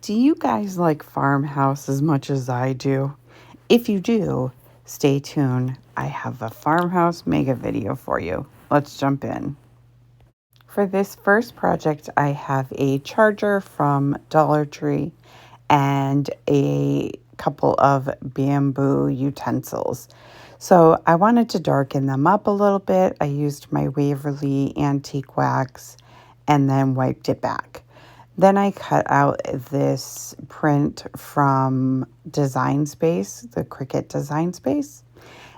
Do you guys like Farmhouse as much as I do? If you do, stay tuned. I have a Farmhouse mega video for you. Let's jump in. For this first project, I have a charger from Dollar Tree and a couple of bamboo utensils. So I wanted to darken them up a little bit. I used my Waverly antique wax and then wiped it back. Then I cut out this print from Design Space, the Cricut Design Space,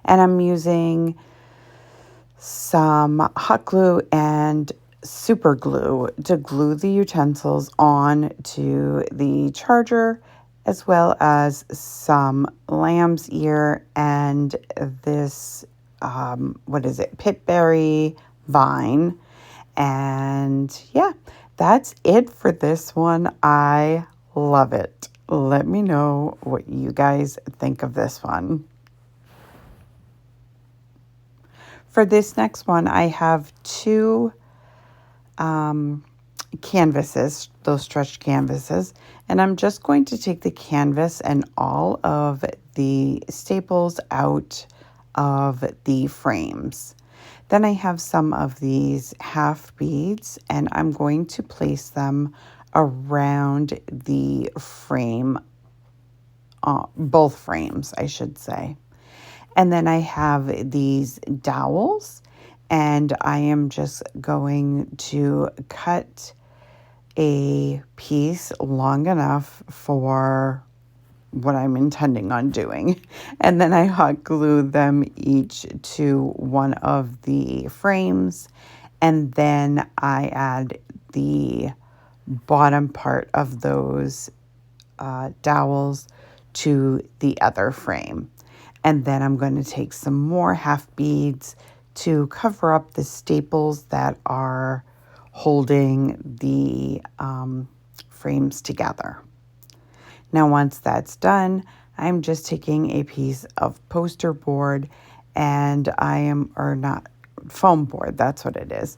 and I'm using some hot glue and super glue to glue the utensils on to the charger, as well as some lamb's ear and this, pitberry vine. And yeah, that's it for this one. I love it. Let me know what you guys think of this one. For this next one, I have two canvases, those stretched canvases, and I'm just going to take the canvas and all of the staples out of the frames. Then I have some of these half beads, and I'm going to place them around the frame, both frames, I should say. And then I have these dowels, and I am just going to cut a piece long enough for what I'm intending on doing. And then I hot glue them each to one of the frames, and then I add the bottom part of those dowels to the other frame. And then I'm going to take some more half beads to cover up the staples that are holding the frames together. Now, once that's done, I'm just taking a piece of poster board and foam board, that's what it is.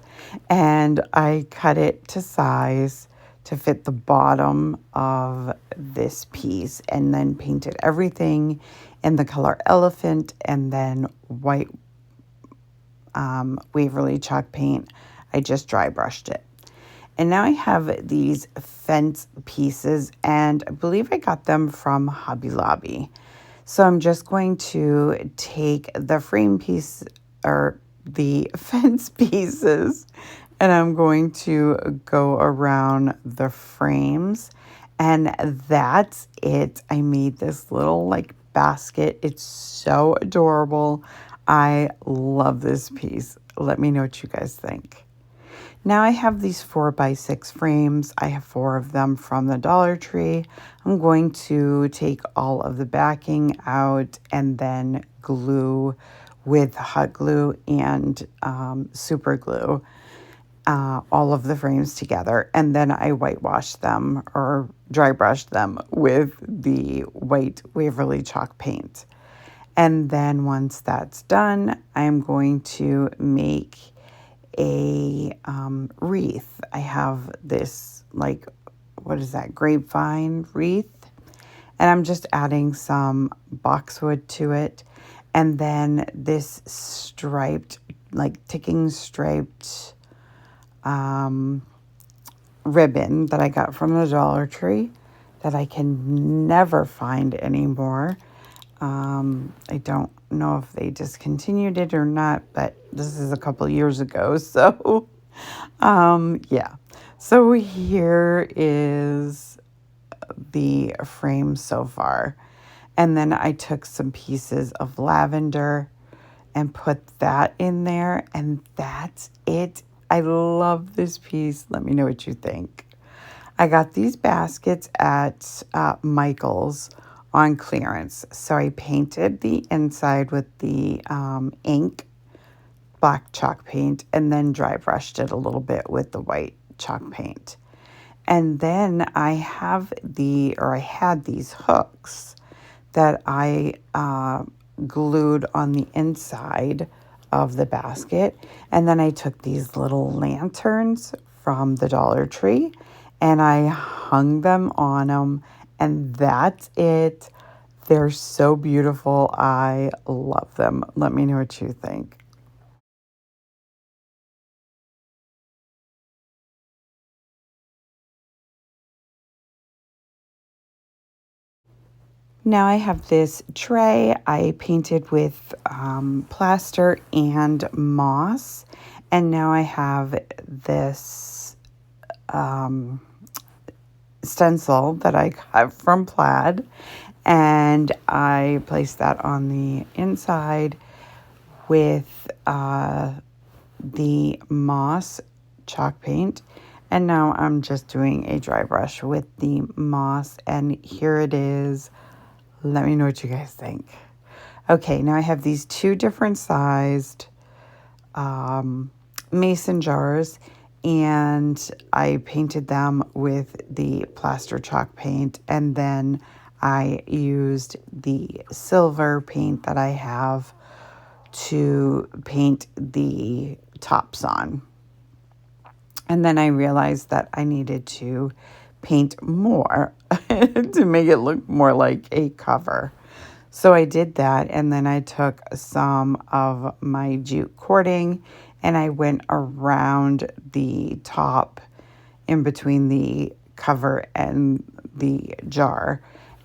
And I cut it to size to fit the bottom of this piece, and then painted everything in the color elephant and then white Waverly chalk paint. I just dry brushed it. And now I have these fence pieces, and I believe I got them from Hobby Lobby. So I'm just going to take the frame piece, or the fence pieces, and I'm going to go around the frames. And that's it. I made this little basket. It's so adorable. I love this piece. Let me know what you guys think. Now I have these 4x6 frames. I have 4 of them from the Dollar Tree. I'm going to take all of the backing out and then glue with hot glue and super glue all of the frames together. And then I whitewash them or dry brush them with the white Waverly chalk paint. And then once that's done, I'm going to make a wreath. I have this grapevine wreath, and I'm just adding some boxwood to it, and then this striped, ticking striped ribbon that I got from the Dollar Tree that I can never find anymore. I don't know if they discontinued it or not, but this is a couple years ago. So, yeah. So here is the frame so far. And then I took some pieces of lavender and put that in there. And that's it. I love this piece. Let me know what you think. I got these baskets at Michael's on clearance. So I painted the inside with the ink, black chalk paint, and then dry brushed it a little bit with the white chalk paint. And then I had these hooks that I glued on the inside of the basket. And then I took these little lanterns from the Dollar Tree and I hung them on them, and that's it. They're so beautiful. I love them. Let me know what you think. Now I have this tray I painted with plaster and moss. And now I have this stencil that I got from Plaid. And I placed that on the inside with the moss chalk paint. And now I'm just doing a dry brush with the moss. And here it is. Let me know what you guys think. Okay, now I have these two different sized mason jars, and I painted them with the plaster chalk paint, and then I used the silver paint that I have to paint the tops on. And then I realized that I needed to paint more to make it look more like a cover. So I did that, and then I took some of my jute cording and I went around the top in between the cover and the jar.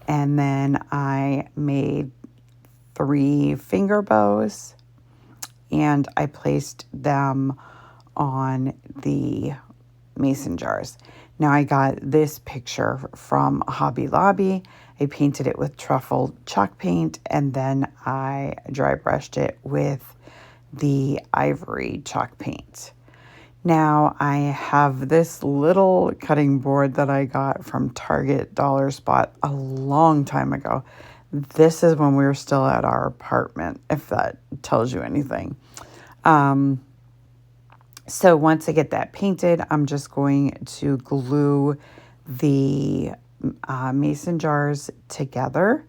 And then I made 3 finger bows and I placed them on the mason jars. Now I got this picture from Hobby Lobby. I painted it with truffle chalk paint, and then I dry brushed it with the ivory chalk paint. Now I have this little cutting board that I got from Target Dollar Spot a long time ago. This is when we were still at our apartment, if that tells you anything. So once I get that painted, I'm just going to glue the mason jars together.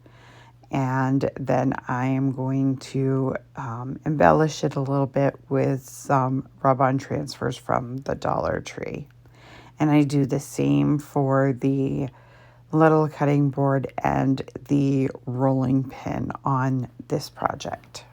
And then I am going to embellish it a little bit with some rub-on transfers from the Dollar Tree. And I do the same for the little cutting board and the rolling pin on this project.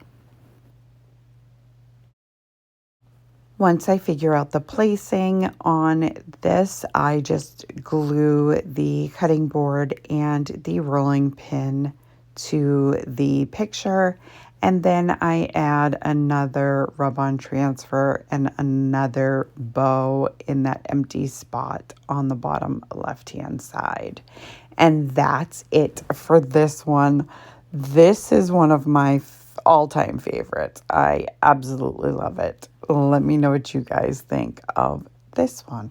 Once I figure out the placing on this, I just glue the cutting board and the rolling pin to the picture, and then I add another rub-on transfer and another bow in that empty spot on the bottom left-hand side. And that's it for this one. This is one of my all-time favorites. I absolutely love it. Let me know what you guys think of this one.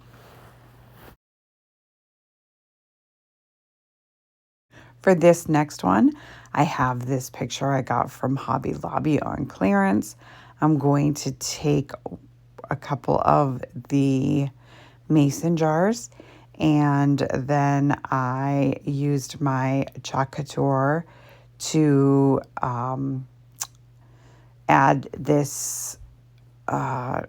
For this next one, I have this picture I got from Hobby Lobby on clearance. I'm going to take a couple of the mason jars, and then I used my chalk couture to add this oh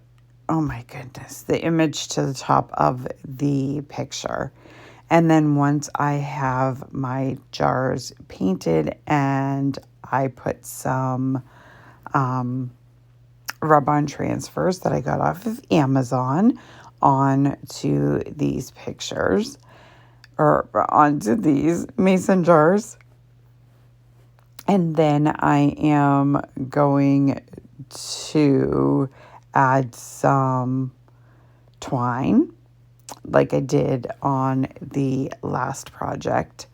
my goodness, the image to the top of the picture. And then once I have my jars painted and I put some rub-on transfers that I got off of Amazon onto these pictures, or onto these mason jars. And then I am going to add some twine like I did on the last project.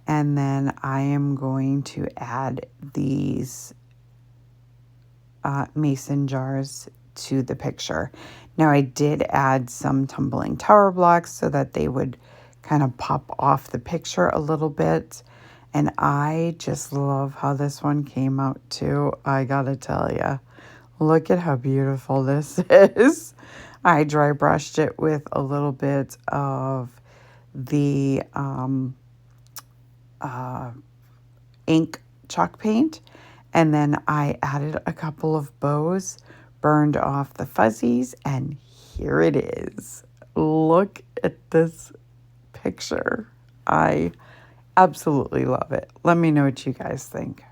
And then I am going to add these mason jars to the picture. Now I did add some tumbling tower blocks so that they would kind of pop off the picture a little bit. And I just love how this one came out too. I gotta tell you, look at how beautiful this is. I dry brushed it with a little bit of the ink chalk paint. And then I added a couple of bows, burned off the fuzzies, and here it is. Look at this picture. I absolutely love it. Let me know what you guys think.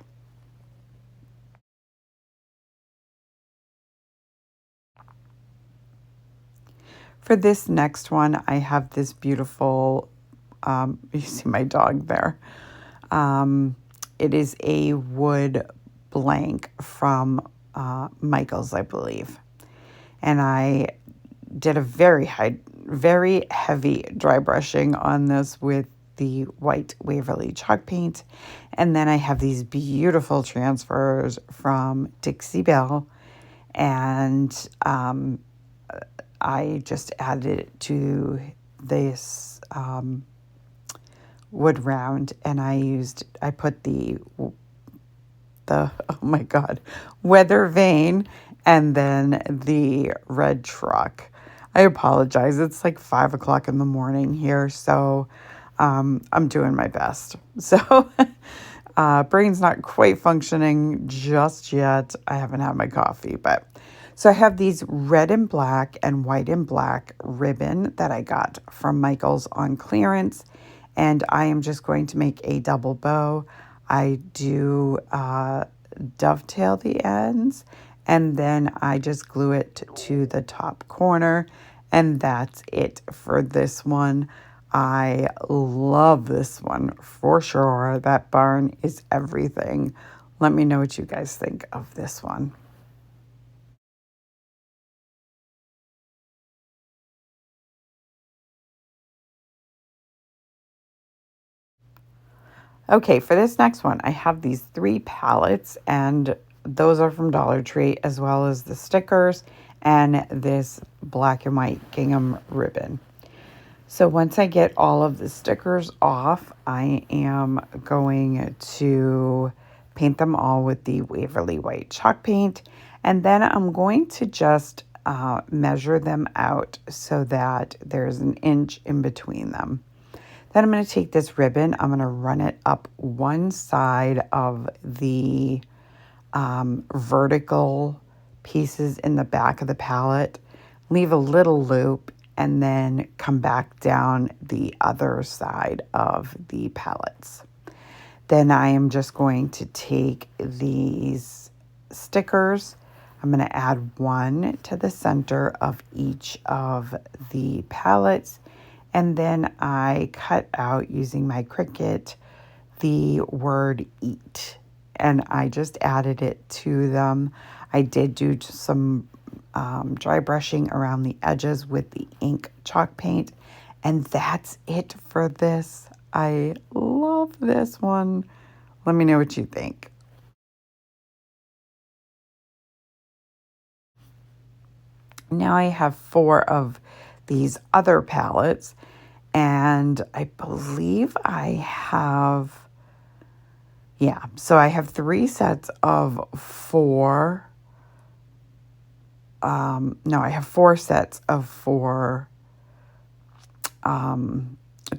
For this next one, I have this beautiful, you see my dog there. It is a wood blank from Michael's, I believe. And I did a very heavy dry brushing on this with the white Waverly chalk paint. And then I have these beautiful transfers from Dixie Belle. And I just added it to this wood round, and I put the oh my god, weather vane, and then the red truck. I apologize. It's like 5 o'clock in the morning here, so I'm doing my best. So brain's not quite functioning just yet. I haven't had my coffee, but so I have these red and black and white and black ribbon that I got from Michael's on clearance, and I am just going to make a double bow. I do dovetail the ends, and then I just glue it to the top corner, and that's it for this one. I love this one for sure. That barn is everything. Let me know what you guys think of this one. Okay, for this next one, I have these 3 palettes, and those are from Dollar Tree, as well as the stickers and this black and white gingham ribbon. So once I get all of the stickers off, I am going to paint them all with the Waverly White chalk paint, and then I'm going to just measure them out so that there's an inch in between them. Then I'm going to take this ribbon, I'm going to run it up one side of the vertical pieces in the back of the palette, leave a little loop, and then come back down the other side of the palettes. Then I am just going to take these stickers. I'm going to add one to the center of each of the palettes. And then I cut out, using my Cricut, the word eat. And I just added it to them. I did do some dry brushing around the edges with the ink chalk paint. And that's it for this. I love this one. Let me know what you think. Now I have 4 of these other palettes. And I believe I have, so I have 3 sets of 4. I have 4 sets of 4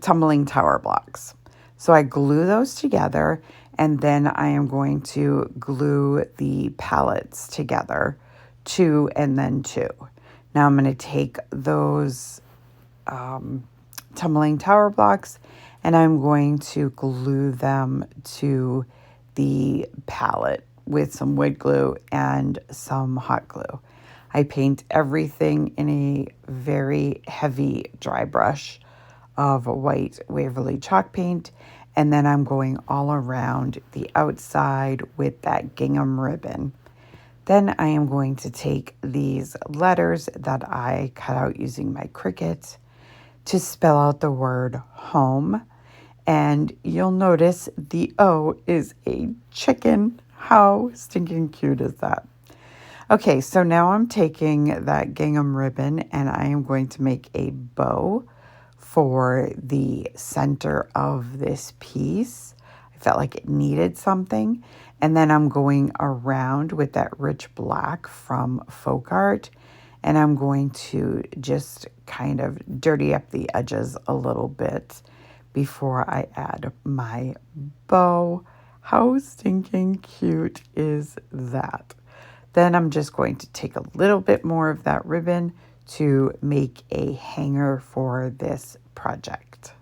tumbling tower blocks. So I glue those together, and then I am going to glue the palettes together, 2 and then 2. Now I'm going to take those tumbling tower blocks, and I'm going to glue them to the palette with some wood glue and some hot glue. I paint everything in a very heavy dry brush of white Waverly chalk paint, and then I'm going all around the outside with that gingham ribbon. Then I am going to take these letters that I cut out using my Cricut to spell out the word home. And you'll notice the O is a chicken. How stinking cute is that? Okay, so now I'm taking that gingham ribbon and I am going to make a bow for the center of this piece. I felt like it needed something. And then I'm going around with that rich black from Folk Art, and I'm going to just kind of dirty up the edges a little bit before I add my bow. How stinking cute is that? Then I'm just going to take a little bit more of that ribbon to make a hanger for this project.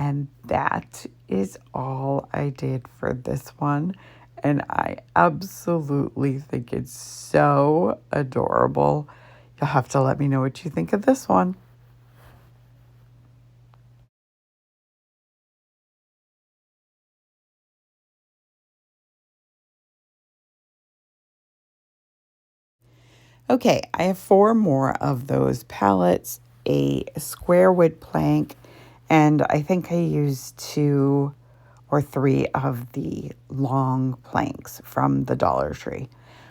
And that is all I did for this one. And I absolutely think it's so adorable. You'll have to let me know what you think of this one. Okay, I have 4 more of those palettes, a square wood plank, and I think I used 2 or 3 of the long planks from the Dollar Tree.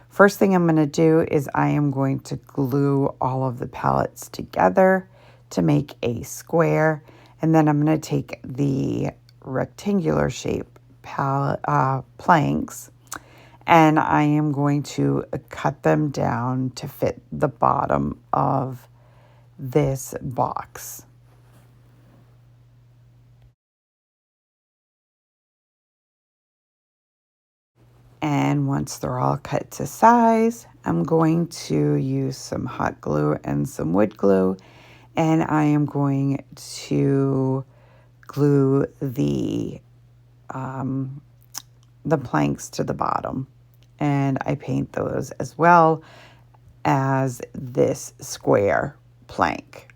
First thing I'm going to do is I am going to glue all of the palettes together to make a square, and then I'm going to take the rectangular shape planks, and I am going to cut them down to fit the bottom of this box. And once they're all cut to size, I'm going to use some hot glue and some wood glue, and I am going to glue the planks to the bottom. And I paint those as well as this square plank.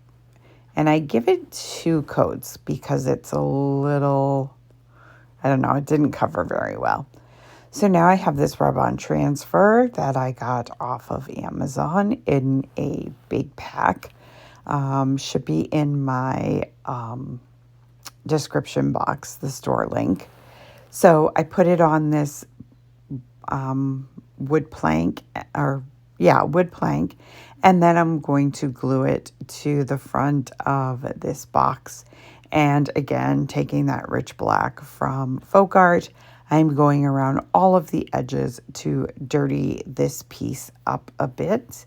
And I give it 2 coats because it's a little, I don't know, it didn't cover very well. So now I have this rub-on transfer that I got off of Amazon in a big pack. Should be in my description box, the store link. So I put it on this wood plank, wood plank, and then I'm going to glue it to the front of this box. And again, taking that rich black from Folk Art, I'm going around all of the edges to dirty this piece up a bit.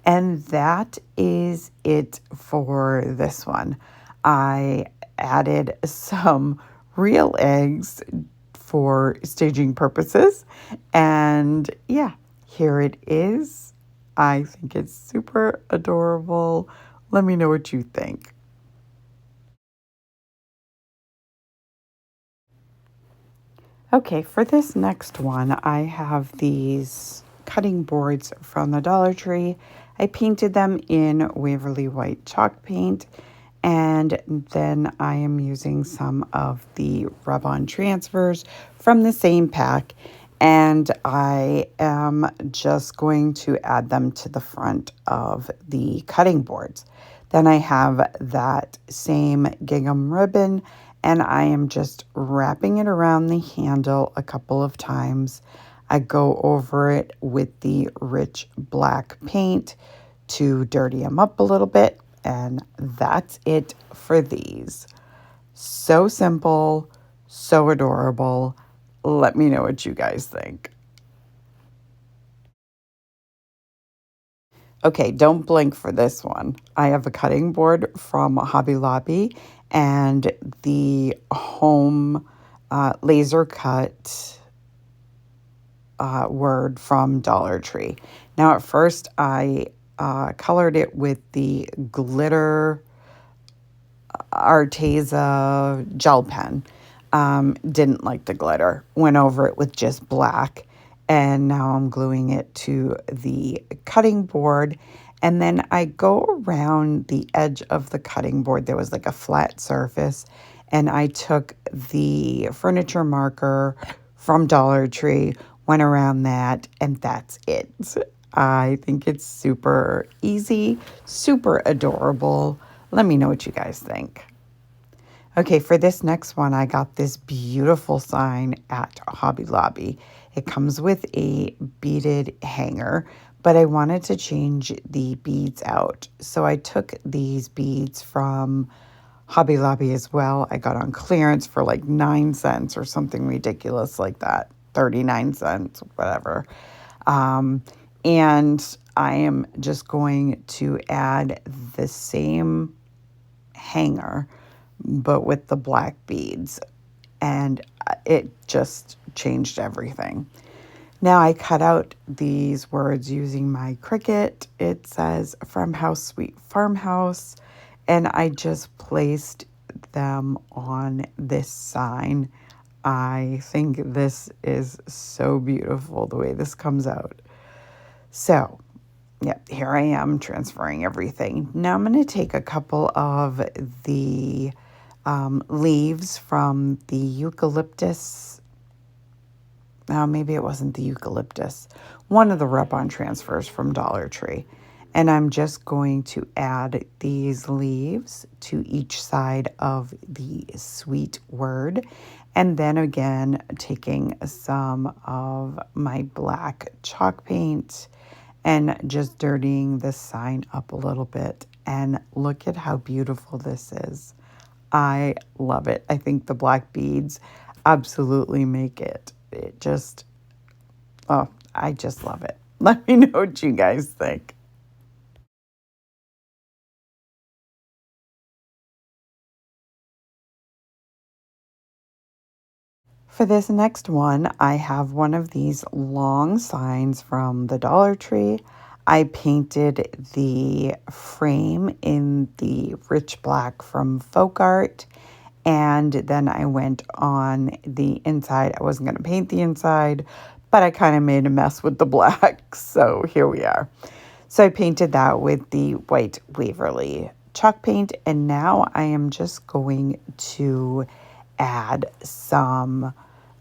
And that is it for this one. I added some real eggs for staging purposes. And yeah, here it is. I think it's super adorable. Let me know what you think. Okay, for this next one, I have these cutting boards from the Dollar Tree. I painted them in Waverly White chalk paint, and then I am using some of the rub-on transfers from the same pack, and I am just going to add them to the front of the cutting boards. Then I have that same gingham ribbon, and I am just wrapping it around the handle a couple of times. I go over it with the rich black paint to dirty them up a little bit, and that's it for these. So simple, so adorable. Let me know what you guys think. Okay, don't blink for this one. I have a cutting board from Hobby Lobby and the home laser cut word from Dollar Tree. Now, at first, I colored it with the glitter Arteza gel pen. Didn't like the glitter. Went over it with just black. And now I'm gluing it to the cutting board. And then I go around the edge of the cutting board. There was like a flat surface. And I took the furniture marker from Dollar Tree, went around that, and that's it. I think it's super easy, super adorable. Let me know what you guys think. Okay, for this next one, I got this beautiful sign at Hobby Lobby. It comes with a beaded hanger, but I wanted to change the beads out. So I took these beads from Hobby Lobby as well. I got on clearance for like 9 cents or something ridiculous like that. 39 cents, whatever. And I am just going to add the same hanger, but with the black beads. And it just changed everything. Now I cut out these words using my Cricut. It says Farmhouse, Sweet Farmhouse. And I just placed them on this sign. I think this is so beautiful the way this comes out. So, yeah, here I am transferring everything. Now I'm going to take a couple of the leaves from the eucalyptus. Now, maybe it wasn't the eucalyptus. One of the rub-on transfers from Dollar Tree. And I'm just going to add these leaves to each side of the sweet word. And then again, taking some of my black chalk paint and just dirtying the sign up a little bit. And look at how beautiful this is. I love it. I think the black beads absolutely make it. It just, oh, I just love it. Let me know what you guys think. For this next one, I have one of these long signs from the Dollar Tree. I painted the frame in the rich black from Folk Art, and then I went on the inside. I wasn't going to paint the inside, but I kind of made a mess with the black, so here we are. So I painted that with the white Waverly chalk paint, and now I am just going to add some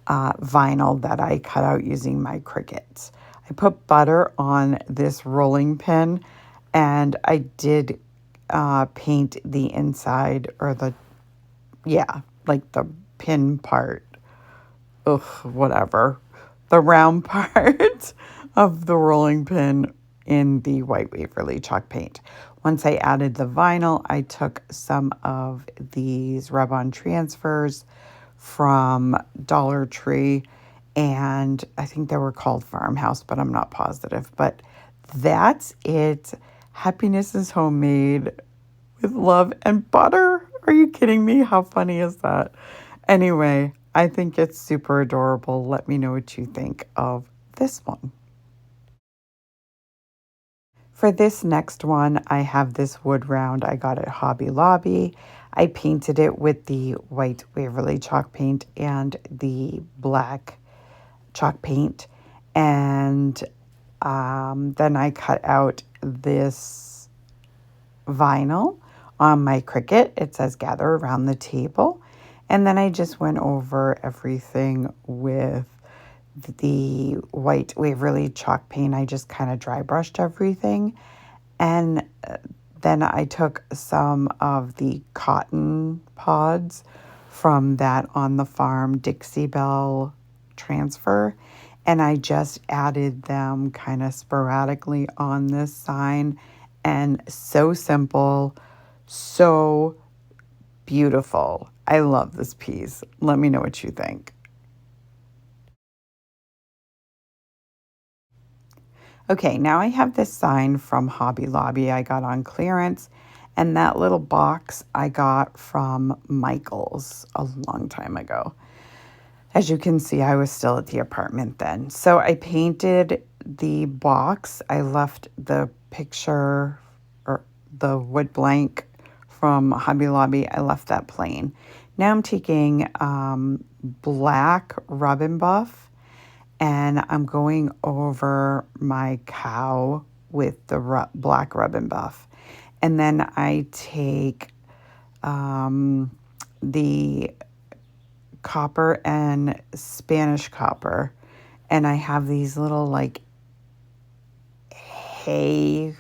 vinyl that I cut out using my Cricuts. I put butter on this rolling pin, and I did paint the inside, or like the pin part. Ugh, whatever. The round part of the rolling pin in the white Waverly chalk paint. Once I added the vinyl, I took some of these rub-on transfers from Dollar Tree, and I think they were called Farmhouse, but I'm not positive. But that's it. Happiness is homemade with love and butter. Are you kidding me? How funny is that? Anyway, I think it's super adorable. Let me know what you think of this one. For this next one, I have this wood round I got at Hobby Lobby. I painted it with the white Waverly chalk paint and the black chalk paint. And then I cut out this vinyl on my Cricut. It says gather around the table. And then I just went over everything with the white Waverly chalk paint. I just kind of dry brushed everything. And then I took some of the cotton pods from that On the Farm Dixie Belle transfer, and I just added them kind of sporadically on this sign. And so simple, so beautiful. I love this piece. Let me know what you think. Okay, now I have this sign from Hobby Lobby I got on clearance, and that little box I got from Michael's a long time ago. As you can see, I was still at the apartment then. So I painted the box. I left the picture or the wood blank from Hobby Lobby. I left that plain. Now I'm taking black Rub and Buff, and I'm going over my cow with the black Rub and Buff. And then I take the copper and Spanish copper, and I have these little like hay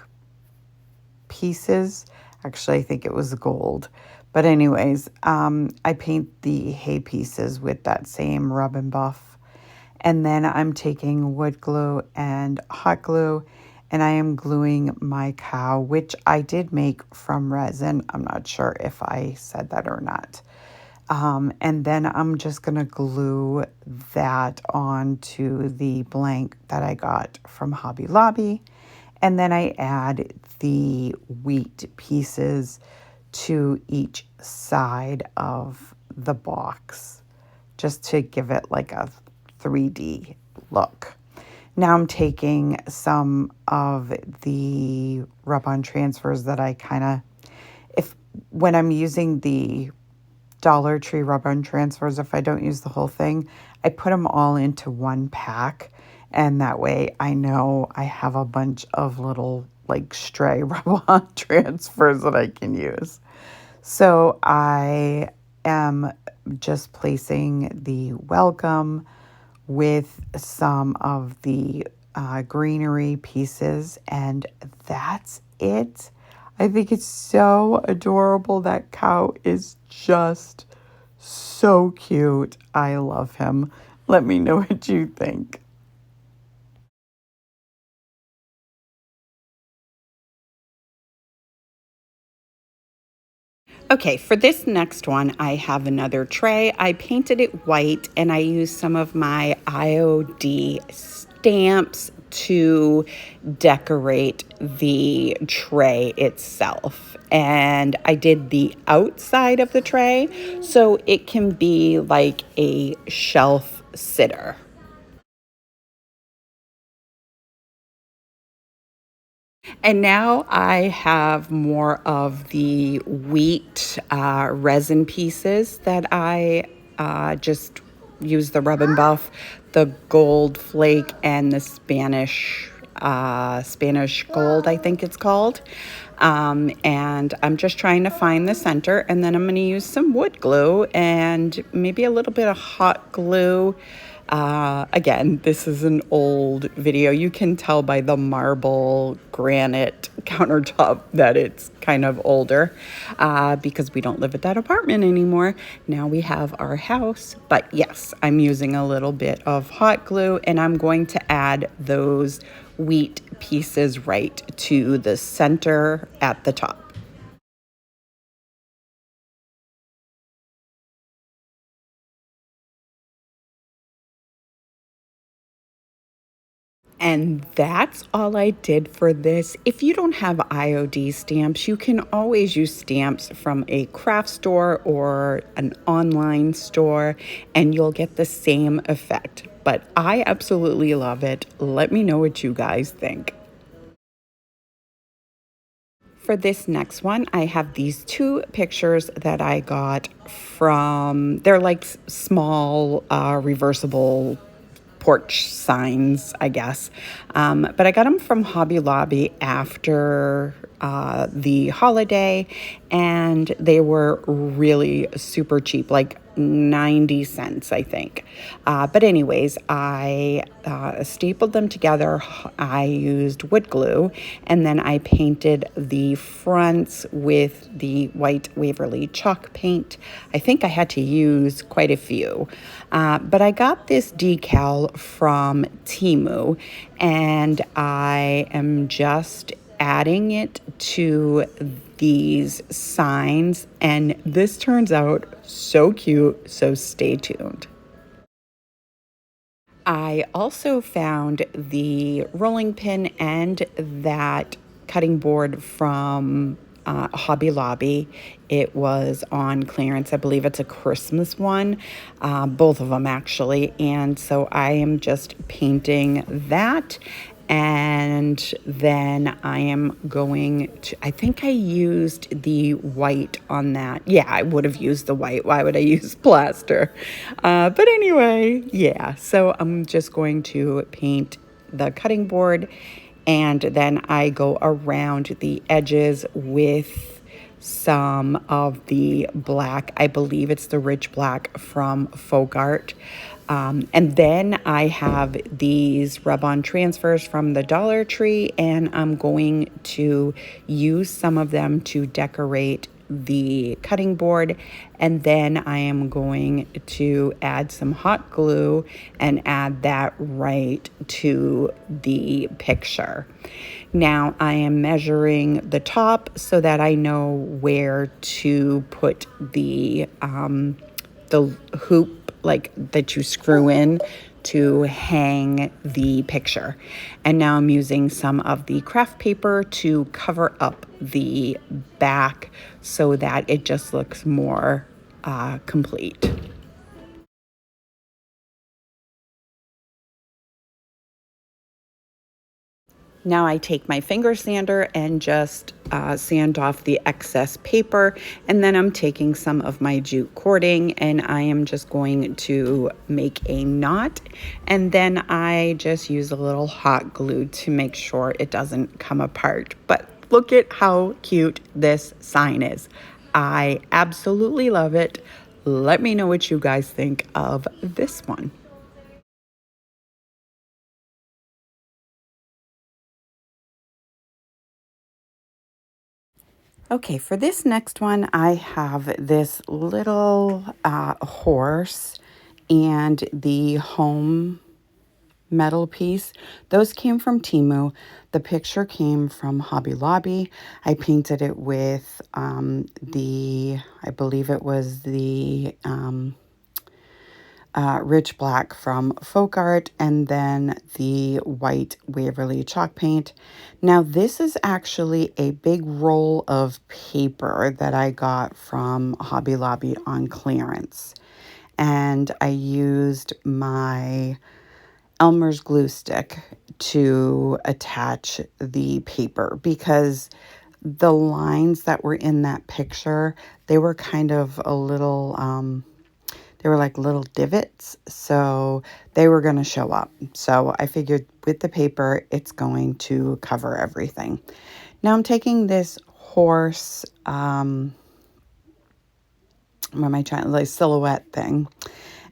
pieces. Actually, I think it was gold. But anyways, I paint the hay pieces with that same Rub and Buff. And then I'm taking wood glue and hot glue, and I am gluing my cow, which I did make from resin. I'm not sure if I said that or not. And then I'm just going to glue that onto the blank that I got from Hobby Lobby. And then I add the wheat pieces to each side of the box, just to give it like a 3D look. Now I'm taking some of the rub-on transfers that I kind of, when I'm using the Dollar Tree rub-on transfers, if I don't use the whole thing, I put them all into one pack. And that way I know I have a bunch of little like stray rub-on transfers that I can use. So I am just placing the welcome with some of the greenery pieces, and that's it. I think it's so adorable. That cow is just so cute. I love him. Let me know what you think. Okay, for this next one, I have another tray. I painted it white and I used some of my IOD stamps to decorate the tray itself. And I did the outside of the tray so it can be like a shelf sitter. And now I have more of the wheat resin pieces that I just use the rub and buff, the gold flake, and the Spanish gold, I think it's called. And I'm just trying to find the center, and then I'm going to use some wood glue and maybe a little bit of hot glue. Again, this is an old video. You can tell by the marble granite countertop that it's kind of older because we don't live at that apartment anymore. Now we have our house. But yes, I'm using a little bit of hot glue, and I'm going to add those wheat pieces right to the center at the top. And that's all I did for this. If you don't have IOD stamps, you can always use stamps from a craft store or an online store, and you'll get the same effect. But I absolutely love it. Let me know what you guys think. For this next one, I have these two pictures that I got from, they're like small reversible porch signs, I guess. But I got them from Hobby Lobby after the holiday, and they were really super cheap, like 90 cents, I think. But anyways, I stapled them together. I used wood glue, and then I painted the fronts with the white Waverly chalk paint. I think I had to use quite a few. But I got this decal from TEMU, and I am just adding it to these signs, and this turns out so cute, so stay tuned. I also found the rolling pin and that cutting board from Hobby Lobby. It was on clearance. I believe it's a Christmas one, both of them actually. And so I am just painting that. And then I am going to, I think I used the white on that. Yeah, I would have used the white. Why would I use plaster? But anyway, yeah. So I'm just going to paint the cutting board, and then I go around the edges with some of the black. I believe it's the rich black from Folk Art. And then I have these rub-on transfers from the Dollar Tree, and I'm going to use some of them to decorate the cutting board, and then I am going to add some hot glue and add that right to the picture. Now I am measuring the top so that I know where to put the hoop like that you screw in to hang the picture. And now I'm using some of the craft paper to cover up the back so that it just looks more complete. Now I take my finger sander and just sand off the excess paper, and then I'm taking some of my jute cording and I am just going to make a knot, and then I just use a little hot glue to make sure it doesn't come apart. But look at how cute this sign is. I absolutely love it. Let me know what you guys think of this one. Okay, for this next one, I have this little horse and the home metal piece. Those came from TEMU. The picture came from Hobby Lobby. I painted it with I believe it was the rich black from Folk Art, and then the white Waverly chalk paint. Now this is actually a big roll of paper that I got from Hobby Lobby on clearance, and I used my Elmer's glue stick to attach the paper because the lines that were in that picture, they were kind of a little they were like little divots, so they were going to show up. So I figured with the paper, it's going to cover everything. Now I'm taking this horse, what am I trying, like silhouette thing,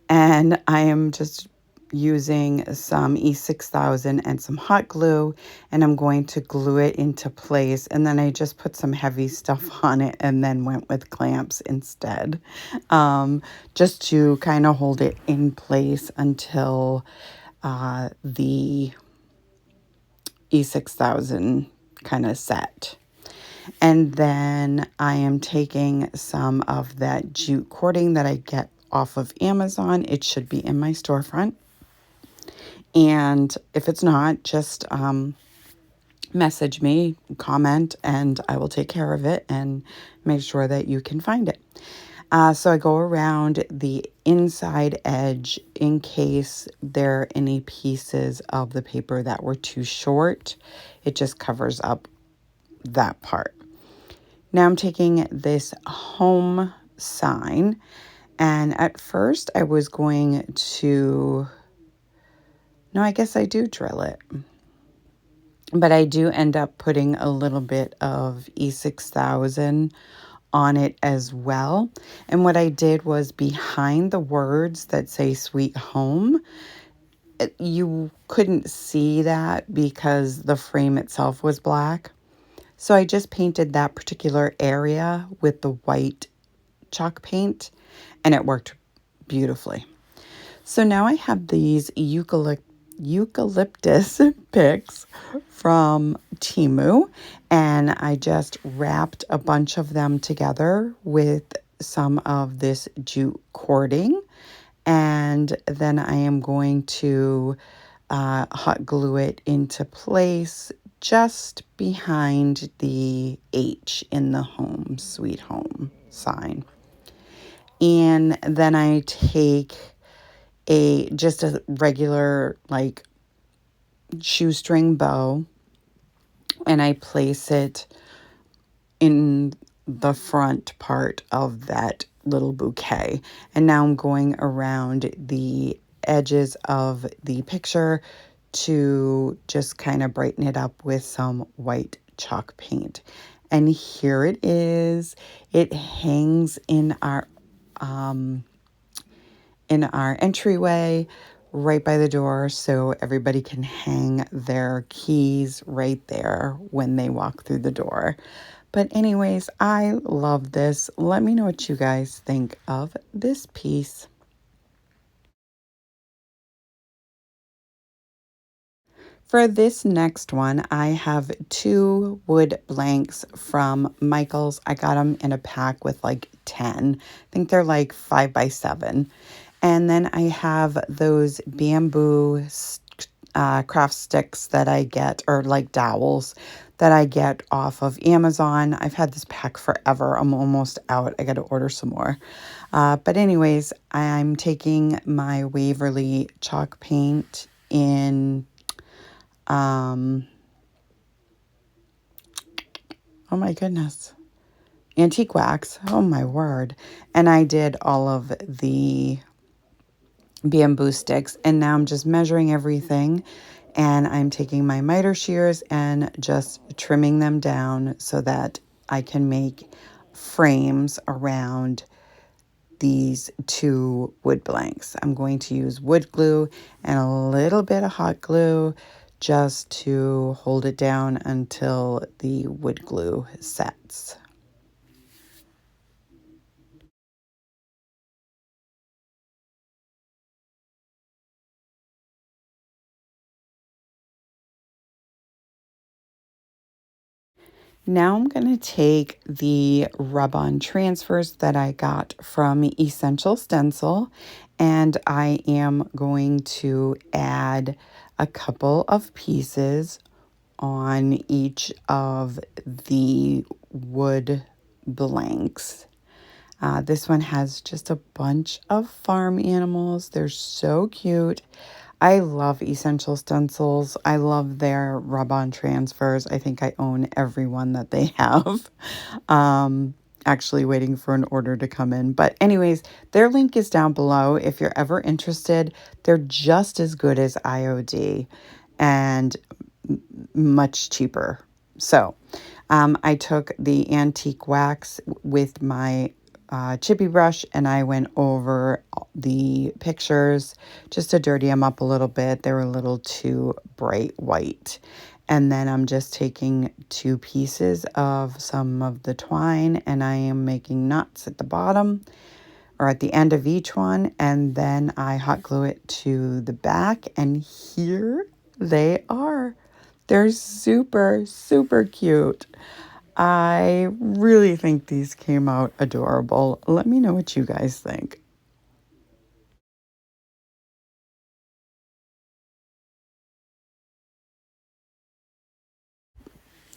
and I am just using some E6000 and some hot glue, and I'm going to glue it into place, and then I just put some heavy stuff on it and then went with clamps instead, just to kind of hold it in place until the E6000 kind of set. And then I am taking some of that jute cording that I get off of Amazon. It should be in my storefront. And if it's not, just message me, comment, and I will take care of it and make sure that you can find it. So I go around the inside edge in case there are any pieces of the paper that were too short. It just covers up that part. Now I'm taking this home sign, and at first I was going to, no, I guess I do drill it. But I do end up putting a little bit of E6000 on it as well. And what I did was behind the words that say Sweet Home, you couldn't see that because the frame itself was black. So I just painted that particular area with the white chalk paint, and it worked beautifully. So now I have these eucalyptus picks from TEMU, and I just wrapped a bunch of them together with some of this jute cording, and then I am going to hot glue it into place just behind the H in the home, sweet home sign. And then I take just a regular like shoestring bow, and I place it in the front part of that little bouquet. And now I'm going around the edges of the picture to just kind of brighten it up with some white chalk paint. And here it is. It hangs in our entryway right by the door, so everybody can hang their keys right there when they walk through the door. But anyways, I love this. Let me know what you guys think of this piece. For this next one, I have 2 wood blanks from Michael's. I got them in a pack with like 10. I think they're like 5 by 7. And then I have those bamboo craft sticks that I get, or like dowels that I get off of Amazon. I've had this pack forever. I'm almost out. I got to order some more. But anyways, I'm taking my Waverly chalk paint in Oh my goodness. Antique wax. Oh my word. And I did all of the bamboo sticks, and now I'm just measuring everything, and I'm taking my miter shears and just trimming them down so that I can make frames around these two wood blanks. I'm going to use wood glue and a little bit of hot glue just to hold it down until the wood glue sets. Now I'm going to take the rub-on transfers that I got from Essential Stencil, and I am going to add a couple of pieces on each of the wood blanks. This one has just a bunch of farm animals. They're so cute. I love Essential Stencils. I love their rub-on transfers. I think I own every one that they have. Actually waiting for an order to come in. But anyways, their link is down below. If you're ever interested, they're just as good as IOD and much cheaper. So I took the antique wax with my chippy brush, and I went over the pictures just to dirty them up a little bit. They were a little too bright white. And then I'm just taking two pieces of some of the twine, and I am making knots at the bottom or at the end of each one, and then I hot glue it to the back, and here they are. They're super, super cute. I really think these came out adorable. Let me know what you guys think.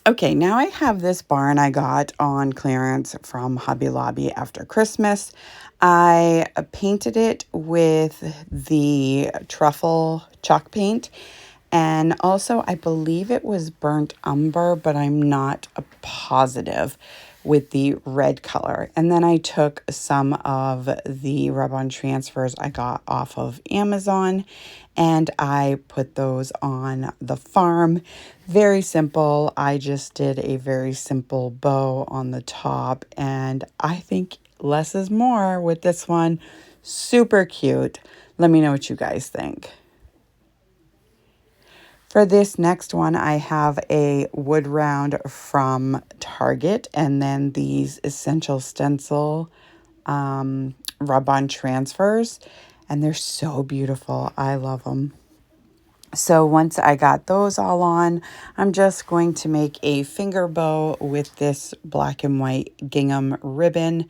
Okay, now I have this barn I got on clearance from Hobby Lobby after Christmas. I painted it with the truffle chalk paint, and also I believe it was burnt umber, but I'm not positive, with the red color. And then I took some of the rub-on transfers I got off of Amazon, and I put those on the farm. Very simple. I just did a very simple bow on the top, and I think less is more with this one. Super cute. Let me know what you guys think. For this next one, I have a wood round from Target, and then these Essential Stencil rub-on transfers, and they're so beautiful. I love them. So once I got those all on, I'm just going to make a finger bow with this black and white gingham ribbon,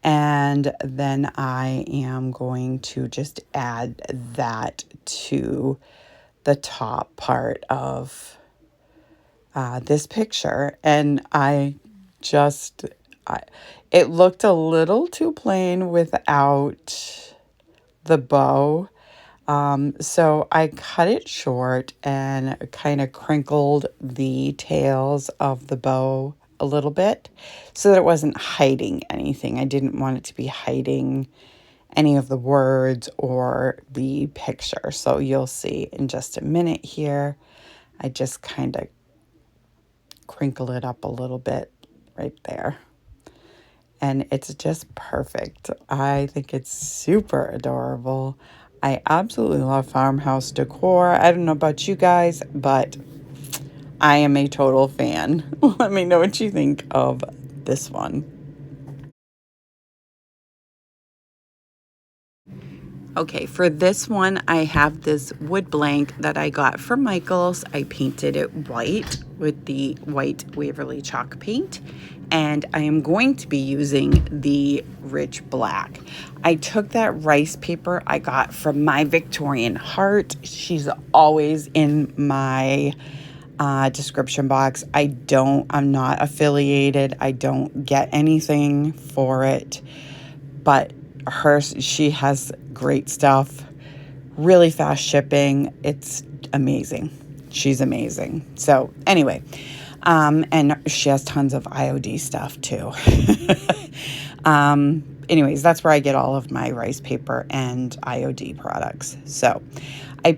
and then I am going to just add that to the top part of this picture. And it looked a little too plain without the bow. So I cut it short and kind of crinkled the tails of the bow a little bit so that it wasn't hiding anything. I didn't want it to be hiding any of the words or the picture. So you'll see in just a minute here, I just kind of crinkle it up a little bit right there. And it's just perfect. I think it's super adorable. I absolutely love Farmhouse decor. I don't know about you guys, but I am a total fan. Let me know what you think of this one. Okay, for this one, I have this wood blank that I got from Michael's. I painted it white with the white Waverly chalk paint, and I am going to be using the rich black. I took that rice paper I got from My Victorian Heart. She's always in my description box. I'm not affiliated. I don't get anything for it, but she has great stuff, really fast shipping. It's amazing. She's amazing. So anyway, And she has tons of IOD stuff too. Anyways, that's where I get all of my rice paper and IOD products. So I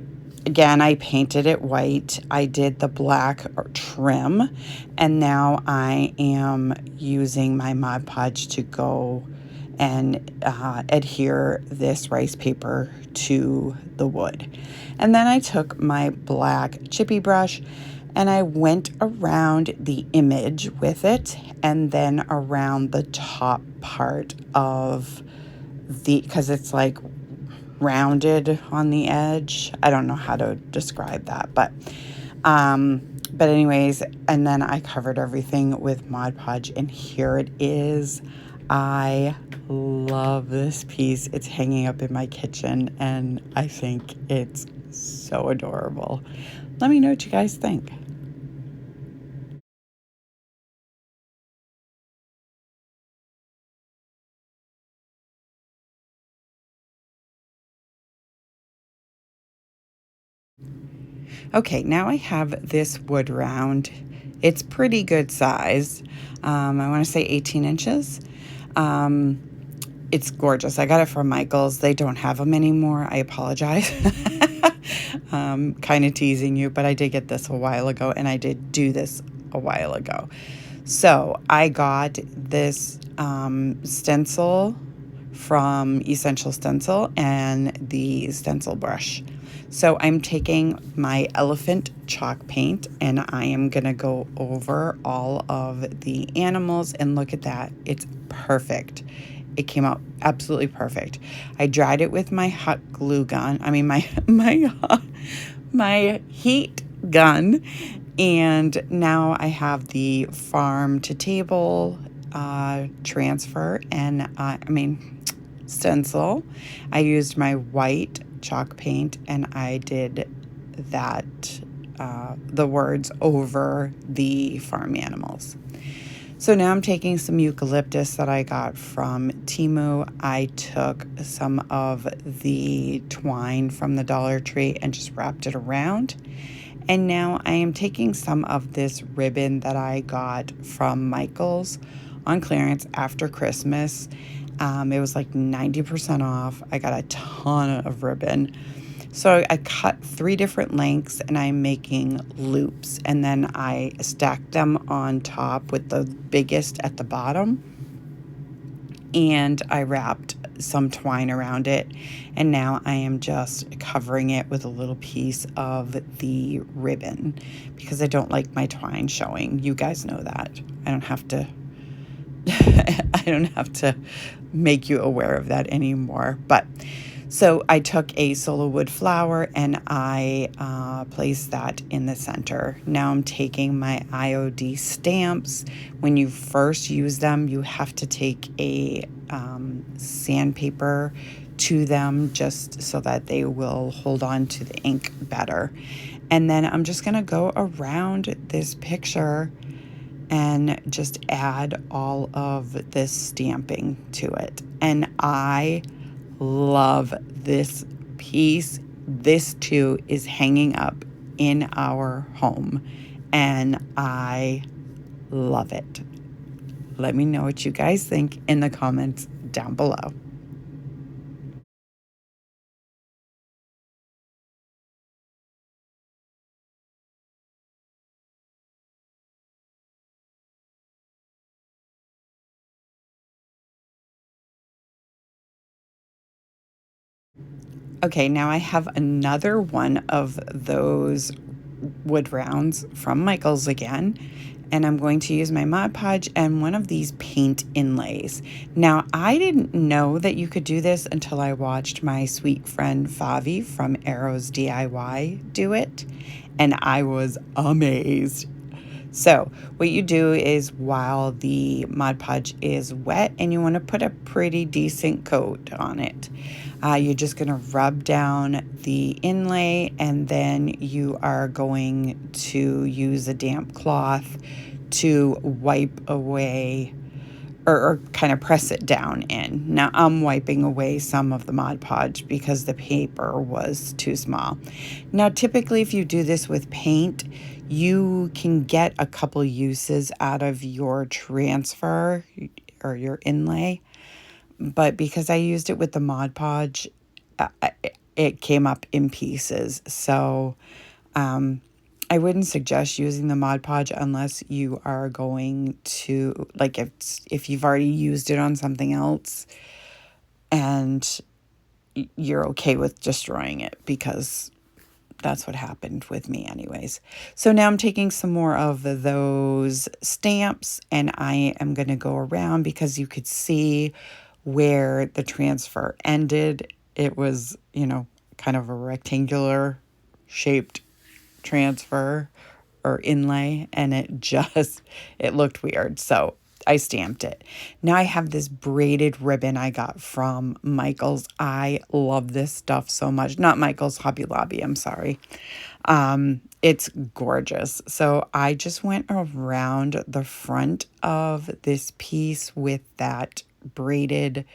painted it white. I did the black trim, and now I am using my Mod Podge to go and adhere this rice paper to the wood. And then I took my black chippy brush and I went around the image with it, and then around the top part of because it's like rounded on the edge. I don't know how to describe that, but anyways, and then I covered everything with Mod Podge, and here it is. I love this piece. It's hanging up in my kitchen, and I think it's so adorable. Let me know what you guys think. Okay, now I have this wood round. It's pretty good size. I want to say 18 inches. It's gorgeous. I got it from Michael's. They don't have them anymore. I apologize. Kind of teasing you, but I did get this a while ago, and I did do this a while ago. So I got this stencil from Essential Stencil and the stencil brush. So I'm taking my elephant chalk paint, and I am going to go over all of the animals, and look at that. It's perfect. It came out absolutely perfect. I dried it with my hot glue gun. I mean, my heat gun. And now I have the farm to table transfer, and stencil. I used my white chalk paint, and I did that, the words over the farm animals. So now I'm taking some eucalyptus that I got from TEMU. I took some of the twine from the Dollar Tree and just wrapped it around. And now I am taking some of this ribbon that I got from Michael's on clearance after Christmas. It was like 90% off. I got a ton of ribbon. So I cut 3 different lengths, and I'm making loops, and then I stacked them on top with the biggest at the bottom, and I wrapped some twine around it, and now I am just covering it with a little piece of the ribbon because I don't like my twine showing. You guys know that. I don't have to I don't have to make you aware of that anymore. But so I took a Sola wood flower, and I placed that in the center. Now I'm taking my IOD stamps. When you first use them, you have to take a sandpaper to them just so that they will hold on to the ink better. And then I'm just going to go around this picture and just add all of this stamping to it. And I love this piece. This too is hanging up in our home, and I love it. Let me know what you guys think in the comments down below. Okay, now I have another one of those wood rounds from Michael's again, and I'm going to use my Mod Podge and one of these paint inlays. Now, I didn't know that you could do this until I watched my sweet friend Favi from Arrows DIY do it, and I was amazed. So what you do is, while the Mod Podge is wet and you want to put a pretty decent coat on it, you're just going to rub down the inlay, and then you are going to use a damp cloth to wipe away or kind of press it down in. Now I'm wiping away some of the Mod Podge because the paper was too small. Now typically if you do this with paint, you can get a couple uses out of your transfer or your inlay, but because I used it with the Mod Podge, it came up in pieces. So I wouldn't suggest using the Mod Podge unless you are going to, like, if you've already used it on something else and you're okay with destroying it, because that's what happened with me anyways. So now I'm taking some more of those stamps and I am going to go around, because you could see where the transfer ended. It was, kind of a rectangular shaped transfer or inlay, and it looked weird. So I stamped it. Now I have this braided ribbon I got from Michael's. I love this stuff so much. Not Michael's, Hobby Lobby, I'm sorry. It's gorgeous. So I just went around the front of this piece with that braided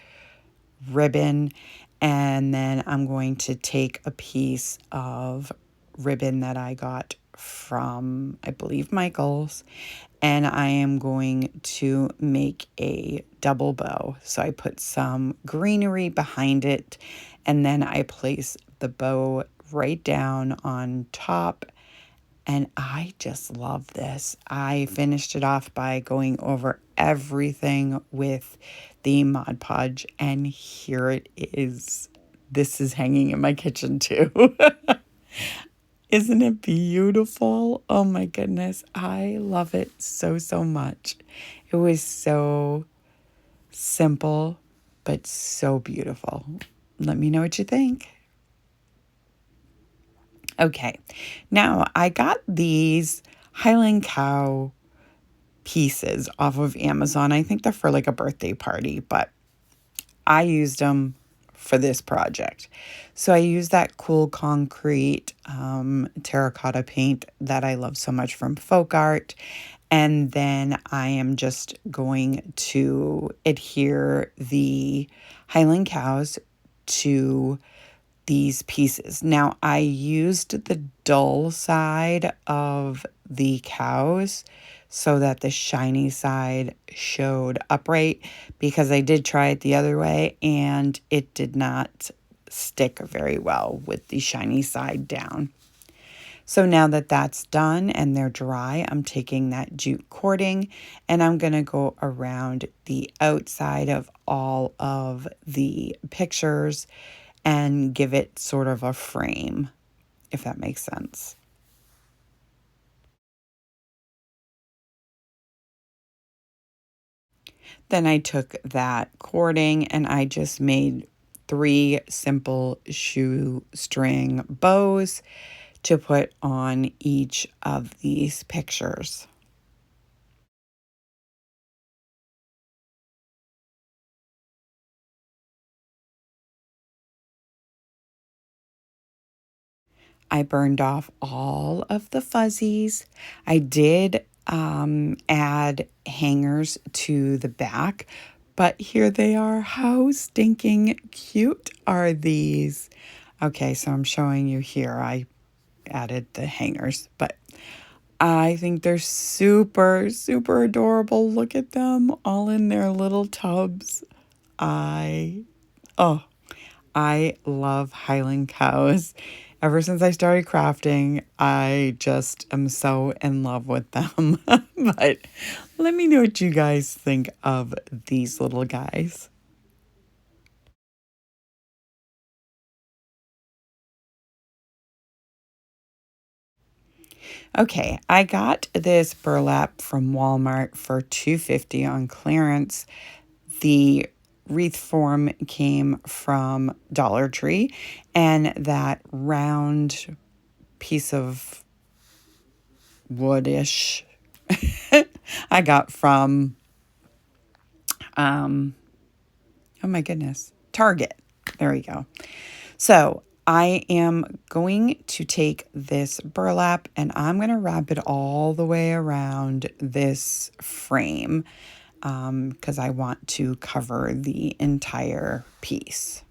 ribbon, and then I'm going to take a piece of ribbon that I got from, I believe, Michael's, and I am going to make a double bow. So I put some greenery behind it, and then I place the bow right down on top. And I just love this. I finished it off by going over everything with the Mod Podge, and here it is. This is hanging in my kitchen too. Isn't it beautiful? Oh my goodness. I love it so, so much. It was so simple, but so beautiful. Let me know what you think. Okay, now I got these Highland Cow pieces off of Amazon. I think they're for like a birthday party, but I used them for this project. So I used that cool concrete terracotta paint that I love so much from Folk Art. And then I am just going to adhere the Highland Cows to these pieces. Now, I used the dull side of the cows so that the shiny side showed upright, because I did try it the other way and it did not stick very well with the shiny side down. So now that that's done and they're dry, I'm taking that jute cording and I'm going to go around the outside of all of the pictures and give it sort of a frame, if that makes sense. Then I took that cording and I just made 3 simple shoestring bows to put on each of these pictures. I burned off all of the fuzzies. I did add hangers to the back, but here they are. How stinking cute are these? Okay, so I'm showing you here. I added the hangers, but I think they're super, super adorable. Look at them all in their little tubs. Oh, I love Highland cows. Ever since I started crafting, I just am so in love with them. But let me know what you guys think of these little guys. Okay, I got this burlap from Walmart for $2.50 on clearance. The wreath form came from Dollar Tree, and that round piece of woodish I got from oh my goodness, Target. There we go. So I am going to take this burlap and I'm going to wrap it all the way around this frame, because I want to cover the entire piece.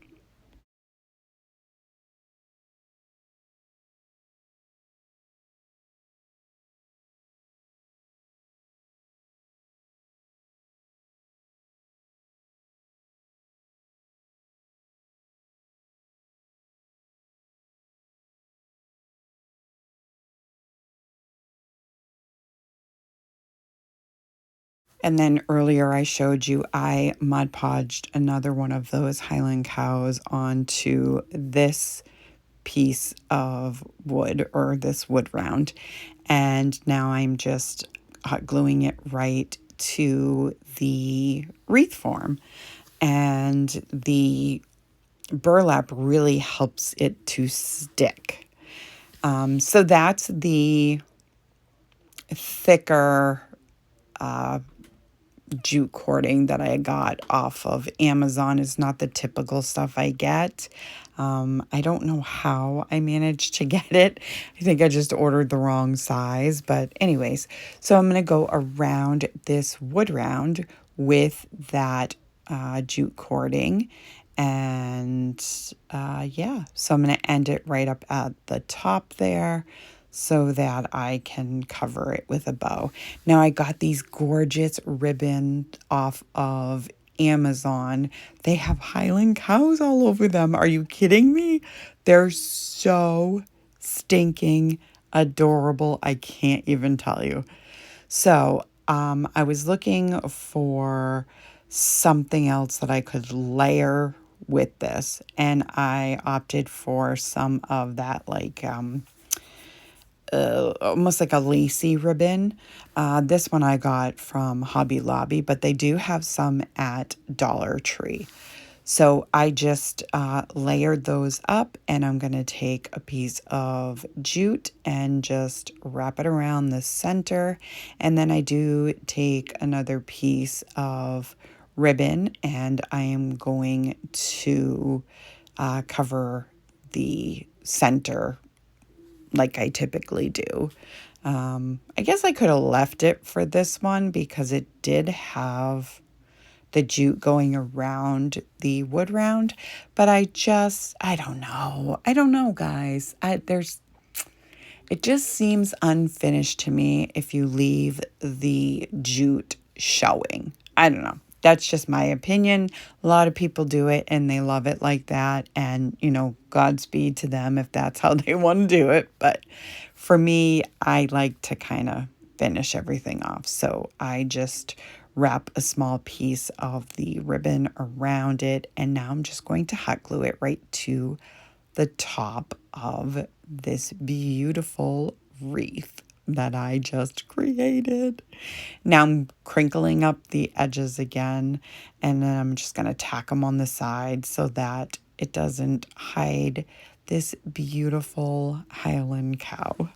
And then earlier I showed you I Mod Podged another one of those Highland cows onto this piece of wood, or this wood round. And now I'm just hot gluing it right to the wreath form. And the burlap really helps it to stick. So that's the thicker jute cording that I got off of Amazon. Is not the typical stuff I get. I don't know how I managed to get it. I think I just ordered the wrong size. But anyways, so I'm going to go around this wood round with that jute cording. And yeah, so I'm going to end it right up at the top there, so that I can cover it with a bow. Now I got these gorgeous ribbons off of Amazon. They have Highland cows all over them. Are you kidding me? They're so stinking adorable. I can't even tell you. So I was looking for something else that I could layer with this, and I opted for some of that like almost like a lacy ribbon. This one I got from Hobby Lobby, but they do have some at Dollar Tree. So I just layered those up, and I'm going to take a piece of jute and just wrap it around the center. And then I do take another piece of ribbon, and I am going to cover the center like I typically do. I guess I could have left it for this one because it did have the jute going around the wood round, but I don't know. I don't know, guys. It just seems unfinished to me if you leave the jute showing. I don't know. That's just my opinion. A lot of people do it and they love it like that. And, Godspeed to them if that's how they want to do it. But for me, I like to kind of finish everything off. So I just wrap a small piece of the ribbon around it. And now I'm just going to hot glue it right to the top of this beautiful wreath that I just created. Now I'm crinkling up the edges again, and then I'm just going to tack them on the side so that it doesn't hide this beautiful Highland cow.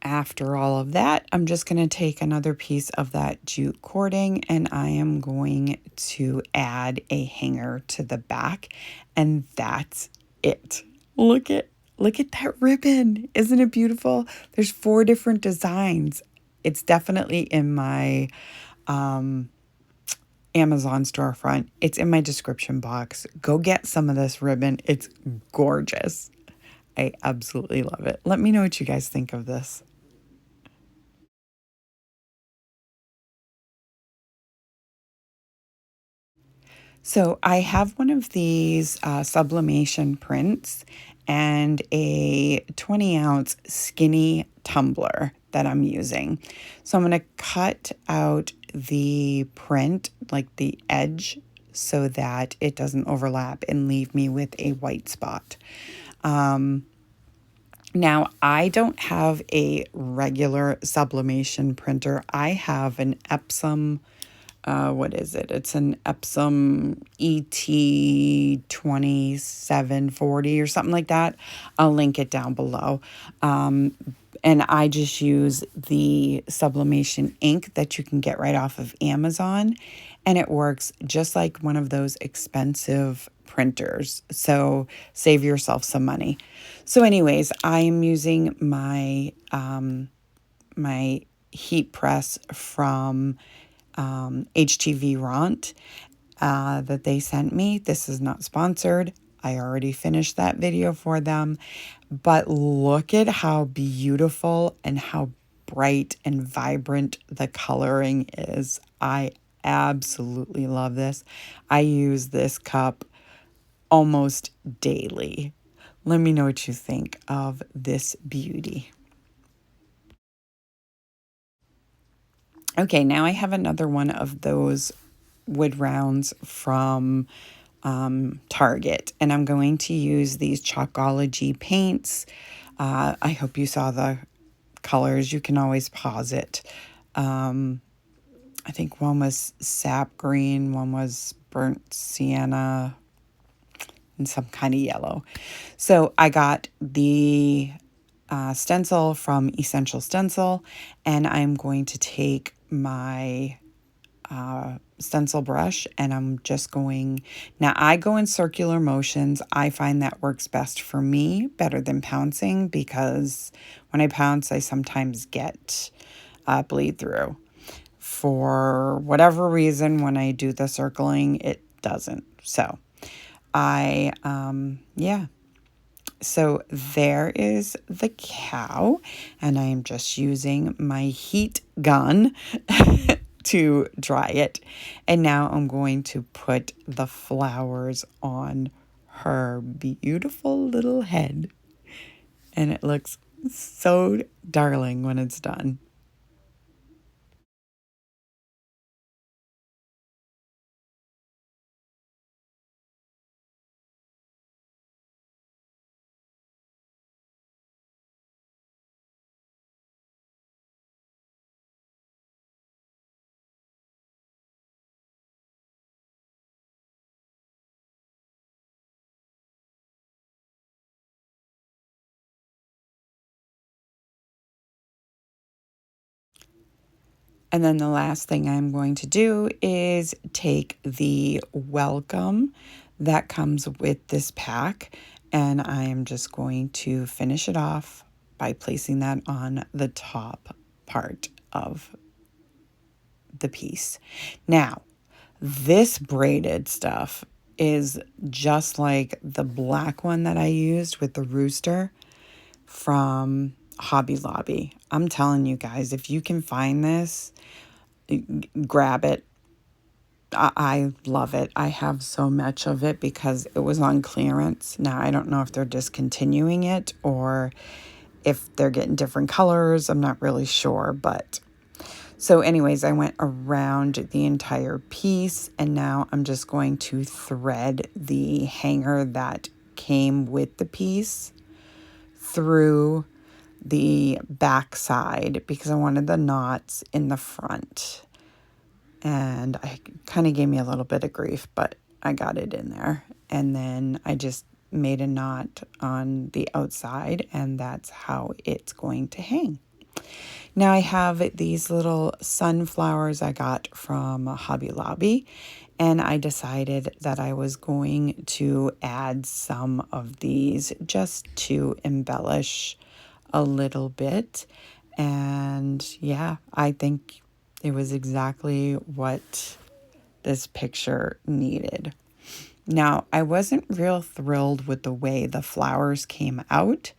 After all of that, I'm just going to take another piece of that jute cording, and I am going to add a hanger to the back, and that's it. Look at that ribbon. Isn't it beautiful? There's 4 different designs. It's definitely in my Amazon storefront. It's in my description box. Go get some of this ribbon. It's gorgeous. I absolutely love it. Let me know what you guys think of this. So I have one of these sublimation prints and a 20-ounce skinny tumbler that I'm using. So I'm going to cut out the print, like the edge, so that it doesn't overlap and leave me with a white spot. Now, I don't have a regular sublimation printer. I have an Epsom, what is it? It's an Epsom ET2740 or something like that. I'll link it down below. And I just use the sublimation ink that you can get right off of Amazon. And it works just like one of those expensive printers. So save yourself some money. So anyways, I am using my my heat press from HTV Ront that they sent me. This is not sponsored. I already finished that video for them. But look at how beautiful and how bright and vibrant the coloring is. I absolutely love this. I use this cup almost daily. Let me know what you think of this beauty. Okay, now I have another one of those wood rounds from Target, and I'm going to use these Chalkology paints. I hope you saw the colors. You can always pause it. I think one was sap green, one was burnt sienna, and some kind of yellow. So I got the stencil from Essential Stencil, and I'm going to take my stencil brush and I'm just going, now I go in circular motions. I find that works best for me, better than pouncing, because when I pounce I sometimes get bleed through. For whatever reason, when I do the circling, it doesn't. So yeah. So there is the cow, and I am just using my heat gun to dry it. And now I'm going to put the flowers on her beautiful little head. And it looks so darling when it's done. And then the last thing I'm going to do is take the welcome that comes with this pack, and I am just going to finish it off by placing that on the top part of the piece. Now, this braided stuff is just like the black one that I used with the rooster from Hobby Lobby. I'm telling you guys, if you can find this, grab it. I love it. I have so much of it because it was on clearance. Now, I don't know if they're discontinuing it or if they're getting different colors. I'm not really sure, but so anyways, I went around the entire piece, and now I'm just going to thread the hanger that came with the piece through the back side because I wanted the knots in the front. And I kind of gave me a little bit of grief, but I got it in there. And then I just made a knot on the outside, and that's how it's going to hang. Now I have these little sunflowers I got from Hobby Lobby, and I decided that I was going to add some of these just to embellish a little bit. And yeah, I think it was exactly what this picture needed. Now, I wasn't real thrilled with the way the flowers came out,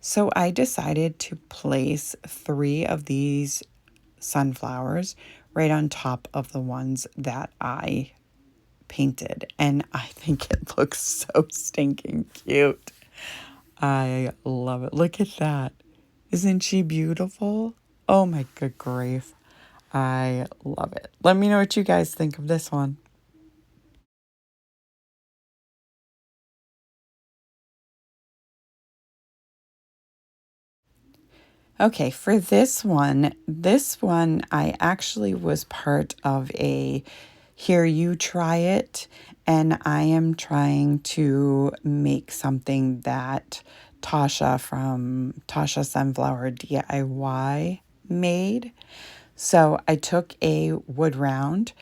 so I decided to place 3 of these sunflowers right on top of the ones that I painted, and I think it looks so stinking cute. I love it. Look at that. Isn't she beautiful? Oh my good grief. I love it. Let me know what you guys think of this one. Okay, for this one I actually was part of a Here You Try It, and I am trying to make something that Tasha from Tasha Sunflower DIY made. So I took a wood round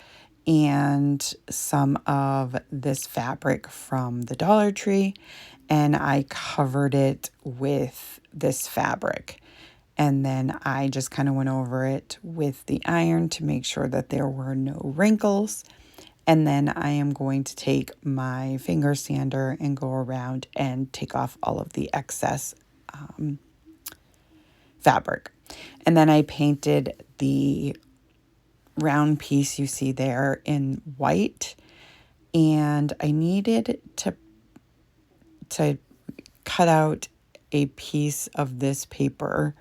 and some of this fabric from the Dollar Tree, and I covered it with this fabric. And then I just kind of went over it with the iron to make sure that there were no wrinkles. And then I am going to take my finger sander and go around and take off all of the excess fabric. And then I painted the round piece you see there in white, and I needed to cut out a piece of this paper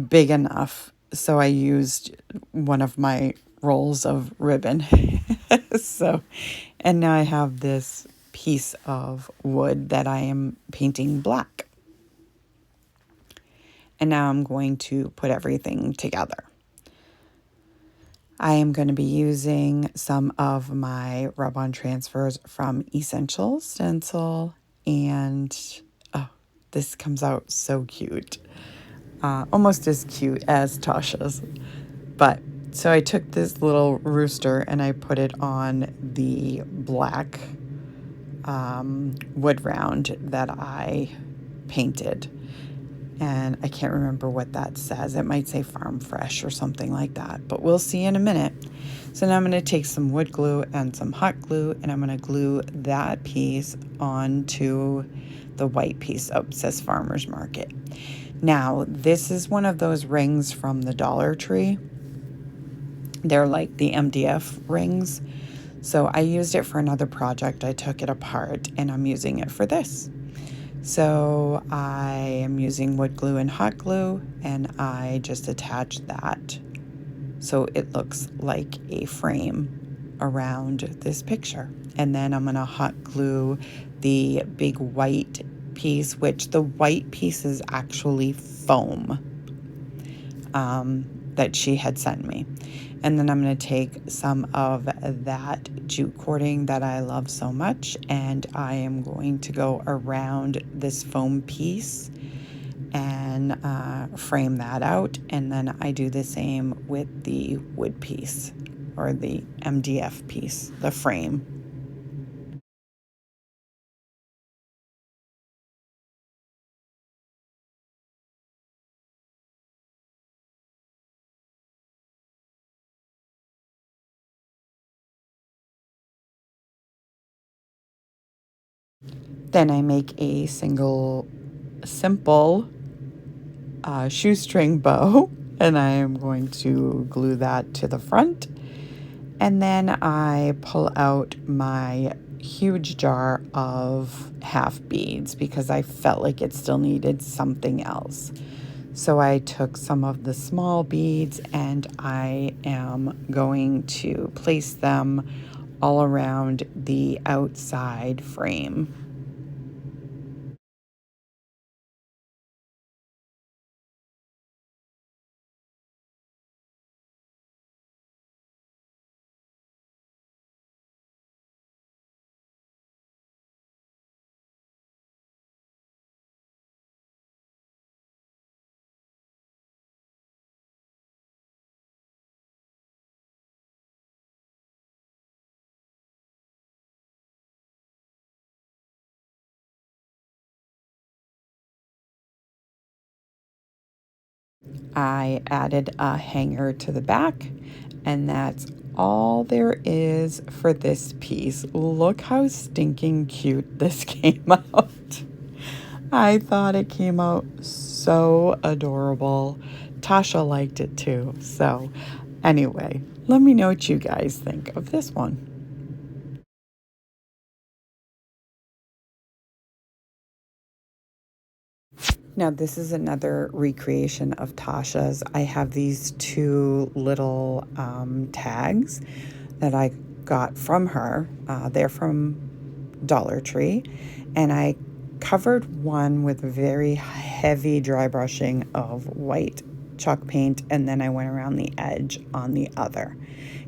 big enough, so I used one of my rolls of ribbon. And now I have this piece of wood that I am painting black. And now I'm going to put everything together. I am going to be using some of my rub-on transfers from Essential Stencil, and oh, this comes out so cute. Almost as cute as Tasha's. But so I took this little rooster and I put it on the black wood round that I painted. And I can't remember what that says. It might say Farm Fresh or something like that, but we'll see in a minute. So now I'm going to take some wood glue and some hot glue, and I'm going to glue that piece onto the white piece. Oh, it says Farmer's Market. Now, this is one of those rings from the Dollar Tree. They're like the MDF rings. So I used it for another project. I took it apart and I'm using it for this. So I am using wood glue and hot glue, and I just attach that so it looks like a frame around this picture. And then I'm going to hot glue the big white piece, which the white piece is actually foam that she had sent me. And then I'm going to take some of that jute cording that I love so much, and I am going to go around this foam piece and frame that out. And then I do the same with the wood piece, or the MDF piece, the frame. Then I make a simple shoestring bow, and I am going to glue that to the front. And then I pull out my huge jar of half beads because I felt like it still needed something else. So I took some of the small beads and I am going to place them all around the outside frame. I added a hanger to the back, and that's all there is for this piece. Look how stinking cute this came out. I thought it came out so adorable. Tasha liked it too. So anyway, let me know what you guys think of this one. Now, this is another recreation of Tasha's. I have these two little tags that I got from her. They're from Dollar Tree. And I covered one with very heavy dry brushing of white chalk paint, and then I went around the edge on the other.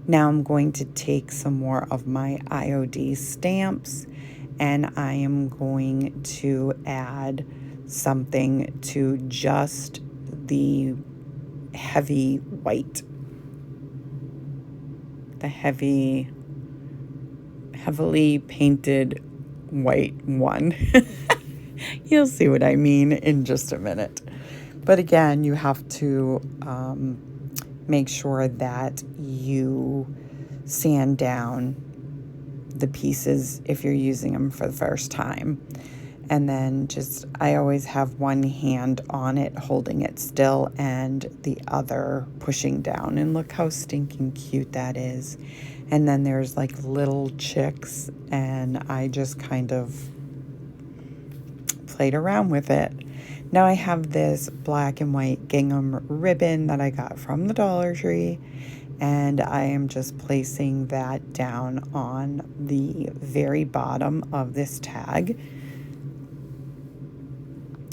Now I'm going to take some more of my IOD stamps, and I am going to add something to just the heavy white, the heavily painted white one. You'll see what I mean in just a minute. But again, you have to make sure that you sand down the pieces if you're using them for the first time. And then I always have one hand on it holding it still and the other pushing down. And look how stinking cute that is. And then there's like little chicks, and I just kind of played around with it. Now I have this black and white gingham ribbon that I got from the Dollar Tree, and I am just placing that down on the very bottom of this tag.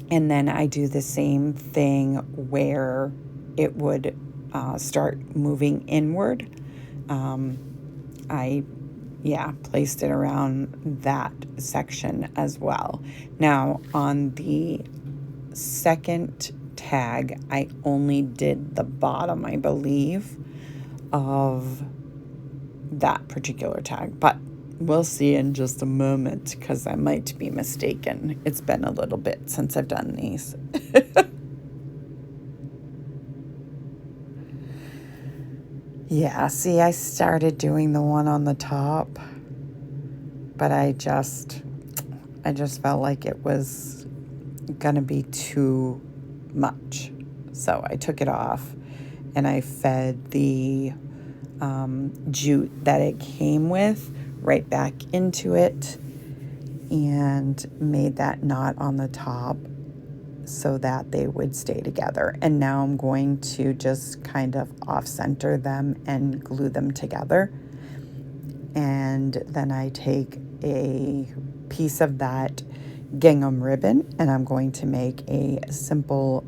And then I do the same thing where it would start moving inward. I placed it around that section as well. Now on the second tag, I only did the bottom, I believe, of that particular tag, but we'll see in just a moment because I might be mistaken. It's been a little bit since I've done these. Yeah, see, I started doing the one on the top, but I just felt like it was gonna be too much. So I took it off and I fed the jute that it came with right back into it and made that knot on the top so that they would stay together. And now I'm going to just kind of off-center them and glue them together. And then I take a piece of that gingham ribbon and I'm going to make a simple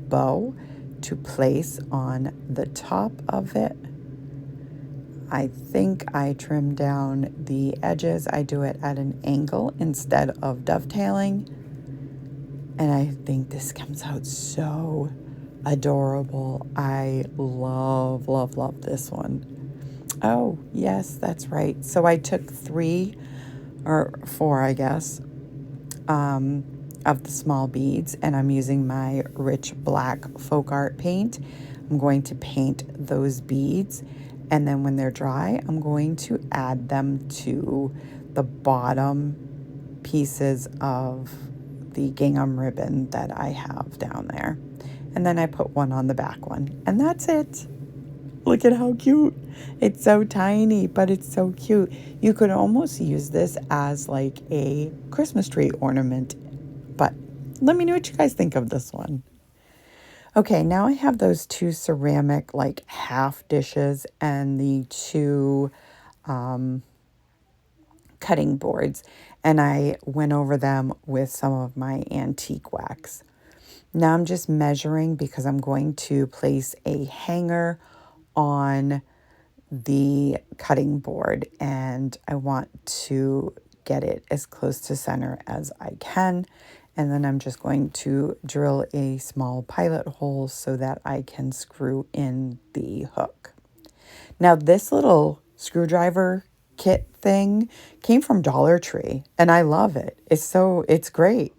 bow to place on the top of it. I think I trim down the edges. I do it at an angle instead of dovetailing. And I think this comes out so adorable. I love, love, love this one. Oh, yes, that's right. So I took 3 or 4, I guess, of the small beads, and I'm using my rich black folk art paint. I'm going to paint those beads, and then when they're dry, I'm going to add them to the bottom pieces of the gingham ribbon that I have down there. And then I put one on the back one, and that's it. Look at how cute. It's so tiny, but it's so cute. You could almost use this as like a Christmas tree ornament, but let me know what you guys think of this one. Okay, now I have those 2 ceramic like half dishes and the 2 cutting boards, and I went over them with some of my antique wax. Now I'm just measuring because I'm going to place a hanger on the cutting board and I want to get it as close to center as I can. And then I'm just going to drill a small pilot hole so that I can screw in the hook. Now this little screwdriver kit thing came from Dollar Tree and I love it. It's great.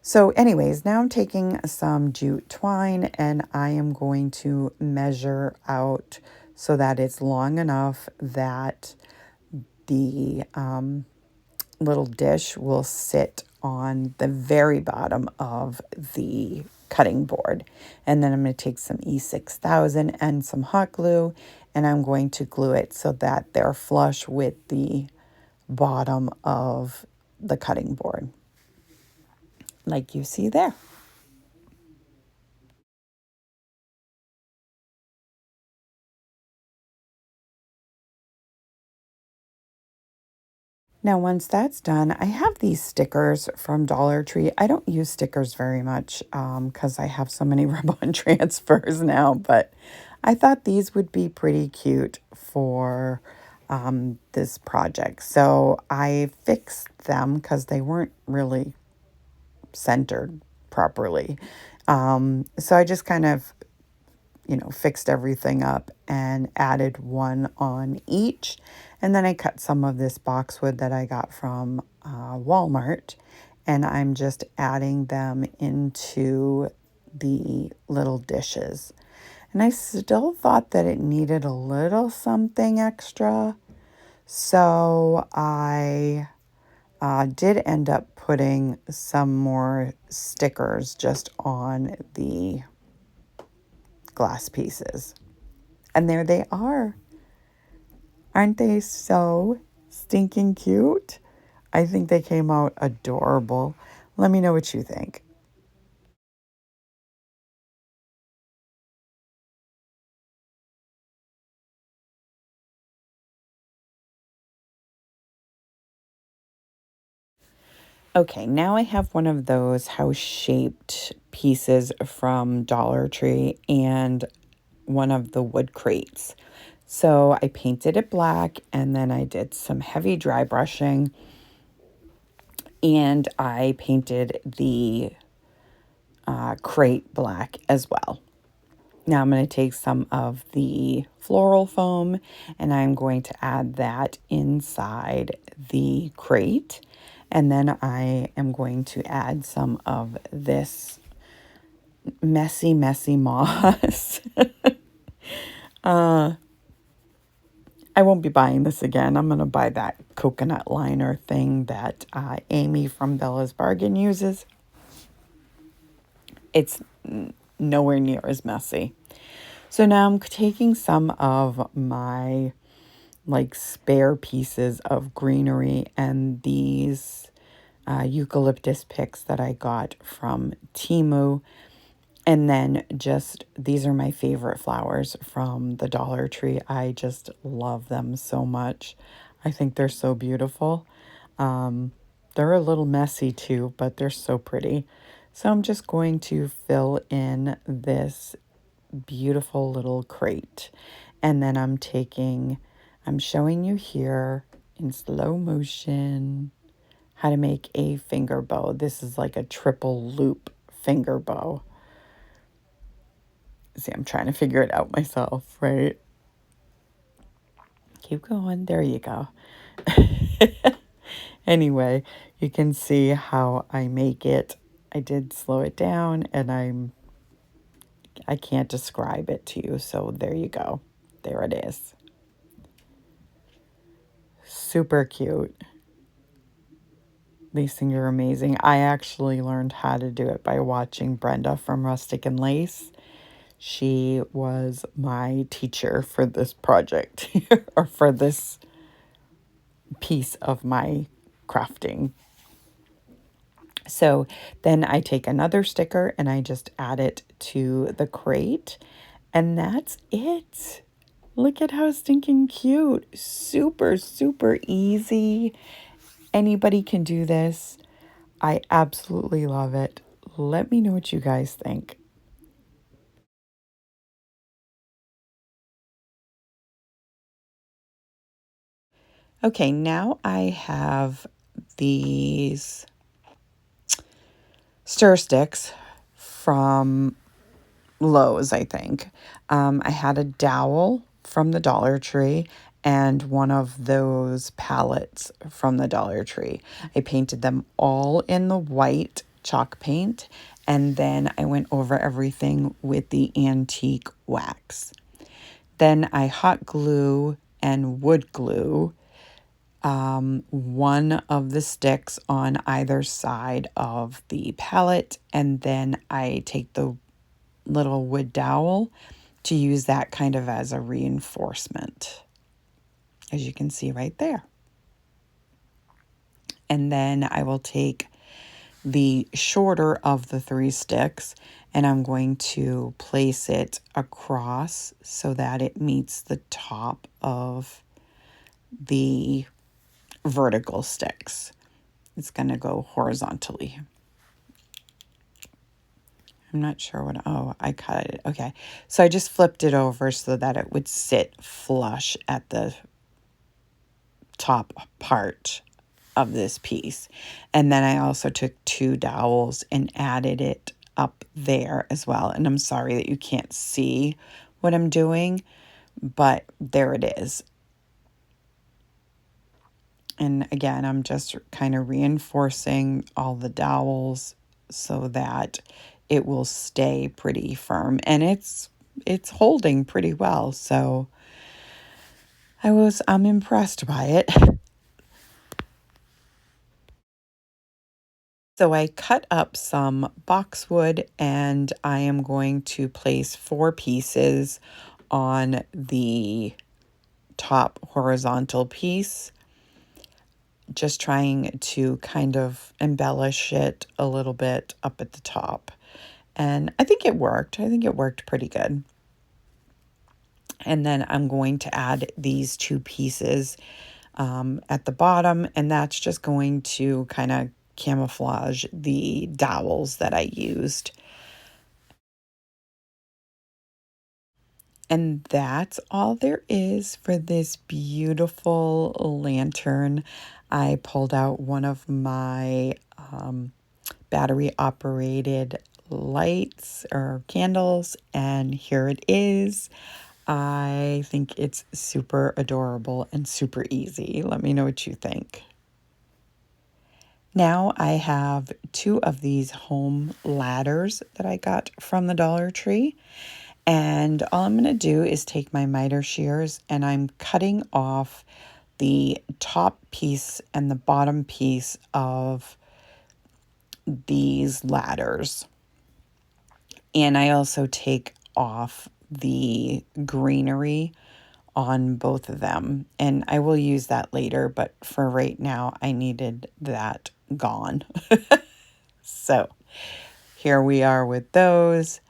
So anyways, now I'm taking some jute twine and I am going to measure out so that it's long enough that the little dish will sit on the very bottom of the cutting board. And then I'm going to take some E6000 and some hot glue, and I'm going to glue it so that they're flush with the bottom of the cutting board, like you see there. Now, once that's done, I have these stickers from Dollar Tree. I don't use stickers very much because I have so many rub-on transfers now, but I thought these would be pretty cute for this project. So I fixed them because they weren't really centered properly. So I just kind of fixed everything up and added one on each. And then I cut some of this boxwood that I got from Walmart, and I'm just adding them into the little dishes. And I still thought that it needed a little something extra. So I did end up putting some more stickers just on the glass pieces. And there they are. Aren't they so stinking cute? I think they came out adorable. Let me know what you think. Okay, now I have one of those house-shaped pieces from Dollar Tree and one of the wood crates. So I painted it black and then I did some heavy dry brushing and I painted the crate black as well. Now I'm going to take some of the floral foam and I'm going to add that inside the crate. And then I am going to add some of this messy, messy moss. I won't be buying this again. I'm going to buy that coconut liner thing that Amy from Bella's Bargain uses. It's nowhere near as messy. So now I'm taking some of my like spare pieces of greenery and these eucalyptus picks that I got from TEMU. And then just, these are my favorite flowers from the Dollar Tree. I just love them so much. I think they're so beautiful. They're a little messy too, but they're so pretty. So I'm just going to fill in this beautiful little crate. And then I'm showing you here in slow motion how to make a finger bow. This is like a triple loop finger bow. See, I'm trying to figure it out myself, right? Keep going. There you go. Anyway, you can see how I make it. I did slow it down and I can't describe it to you. So there you go. There it is. Super cute. These things are amazing. I actually learned how to do it by watching Brenda from Rustic and Lace. She was my teacher for this project or for this piece of my crafting. So then I take another sticker and I just add it to the crate and that's it. Look at how stinking cute. Super, super easy. Anybody can do this. I absolutely love it. Let me know what you guys think. Okay, now I have these stir sticks from Lowe's, I think. I had a dowel from the Dollar Tree and one of those palettes from the Dollar Tree. I painted them all in the white chalk paint and then I went over everything with the antique wax. Then I hot glue and wood glue one of the sticks on either side of the palette and then I take the little wood dowel to use that kind of as a reinforcement, as you can see right there. And then I will take the shorter of the three sticks and I'm going to place it across so that it meets the top of the vertical sticks. It's going to go horizontally. I'm not sure what, oh, I cut it. Okay. So I just flipped it over so that it would sit flush at the top part of this piece. And then I also took two dowels and added it up there as well. And I'm sorry that you can't see what I'm doing, but there it is. And again, I'm just kind of reinforcing all the dowels so that it will stay pretty firm. And it's it's holding pretty well. So I'm impressed by it. So I cut up some boxwood and I am going to place 4 pieces on the top horizontal piece, just trying to kind of embellish it a little bit up at the top. And I think it worked. I think it worked pretty good. And then I'm going to add these 2 pieces at the bottom, and that's just going to kind of camouflage the dowels that I used. And that's all there is for this beautiful lantern. I pulled out one of my battery operated lights or candles, and here it is. I think it's super adorable and super easy. Let me know what you think. Now I have 2 of these home ladders that I got from the Dollar Tree. And all I'm going to do is take my miter shears and I'm cutting off the top piece and the bottom piece of these ladders. And I also take off the greenery on both of them. And I will use that later, but for right now, I needed that gone. So here we are with those.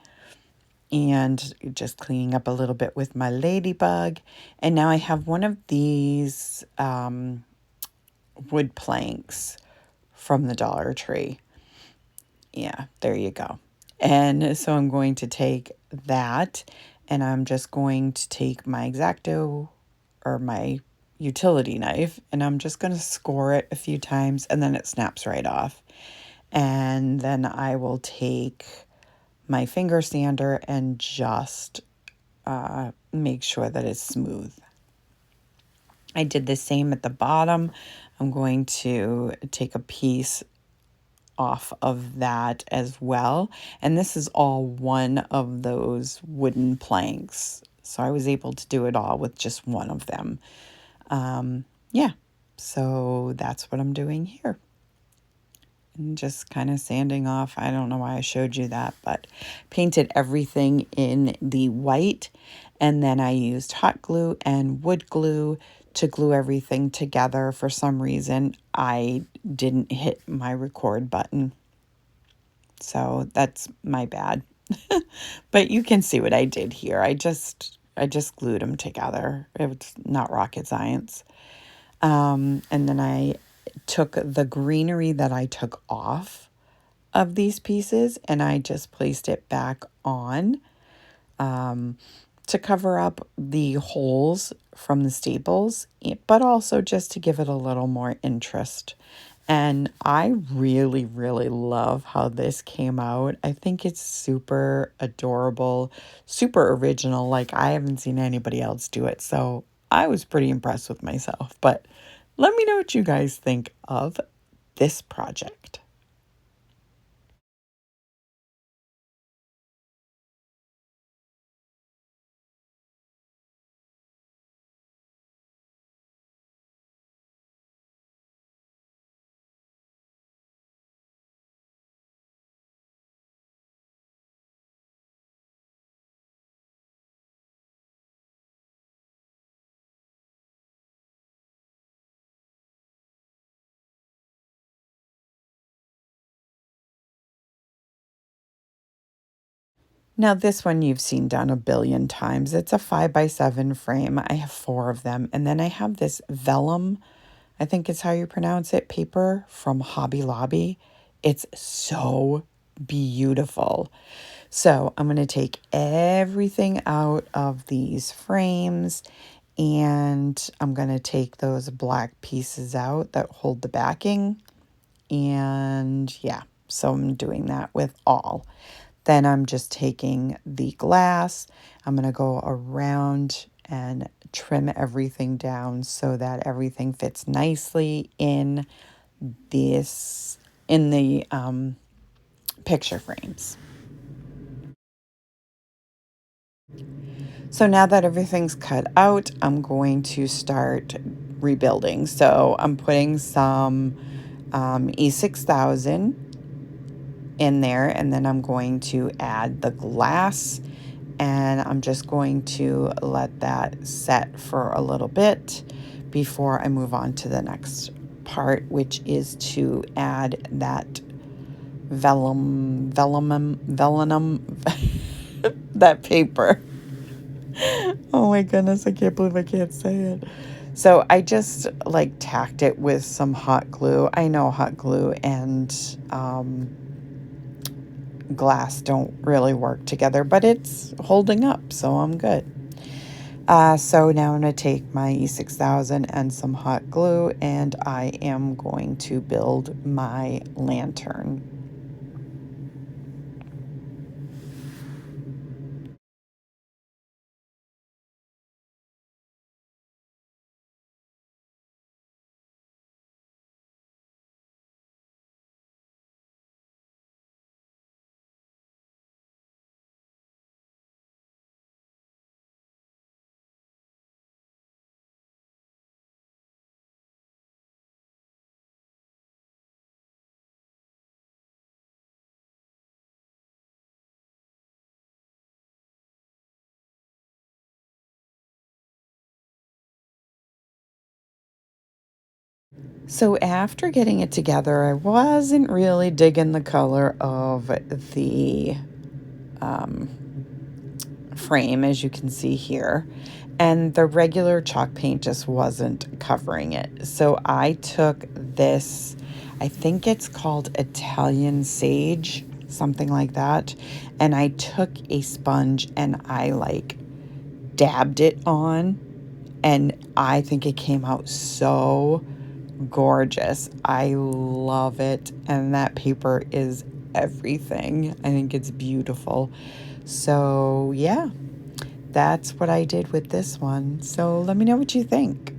And just cleaning up a little bit with my ladybug. And now I have one of these wood planks from the Dollar Tree. Yeah, there you go. And so I'm going to take that and I'm just going to take my X-Acto or my utility knife and I'm just going to score it a few times and then it snaps right off. And then I will take my finger sander and just make sure that it's smooth. I did the same at the bottom. I'm going to take a piece off of that as well. And this is all one of those wooden planks. So I was able to do it all with just one of them. Yeah, so that's what I'm doing here. And just kind of sanding off. I don't know why I showed you that, but painted everything in the white. And then I used hot glue and wood glue to glue everything together. For some reason, I didn't hit my record button. So that's my bad. But you can see what I did here. I just glued them together. It's not rocket science. And then I took the greenery that I took off of these pieces and I just placed it back on to cover up the holes from the staples, but also just to give it a little more interest. And I really, really love how this came out. I think it's super adorable, super original. Like, I haven't seen anybody else do it. So I was pretty impressed with myself. But let me know what you guys think of this project. Now, this one you've seen done a billion times. It's a 5x7 frame. I have 4 of them. And then I have this vellum, I think is how you pronounce it, paper from Hobby Lobby. It's so beautiful. So I'm going to take everything out of these frames and I'm going to take those black pieces out that hold the backing. And yeah, so I'm doing that with all. Then I'm just taking the glass. I'm going to go around and trim everything down so that everything fits nicely in the picture frames. So now that everything's cut out, I'm going to start rebuilding. So I'm putting some E6000 in there, and then I'm going to add the glass, and I'm just going to let that set for a little bit before I move on to the next part, which is to add that vellum, that paper. Oh my goodness, I can't believe I can't say it. So I just like tacked it with some hot glue. I know hot glue and glass don't really work together, but it's holding up, so I'm good. So now I'm going to take my E6000 and some hot glue, and I am going to build my lantern. So after getting it together, I wasn't really digging the color of the frame, as you can see here. And the regular chalk paint just wasn't covering it. So I took this, I think it's called Italian Sage, something like that. And I took a sponge and I like dabbed it on. And I think it came out so gorgeous. I love it. And that paper is everything. I think it's beautiful. So yeah, that's what I did with this one. So let me know what you think.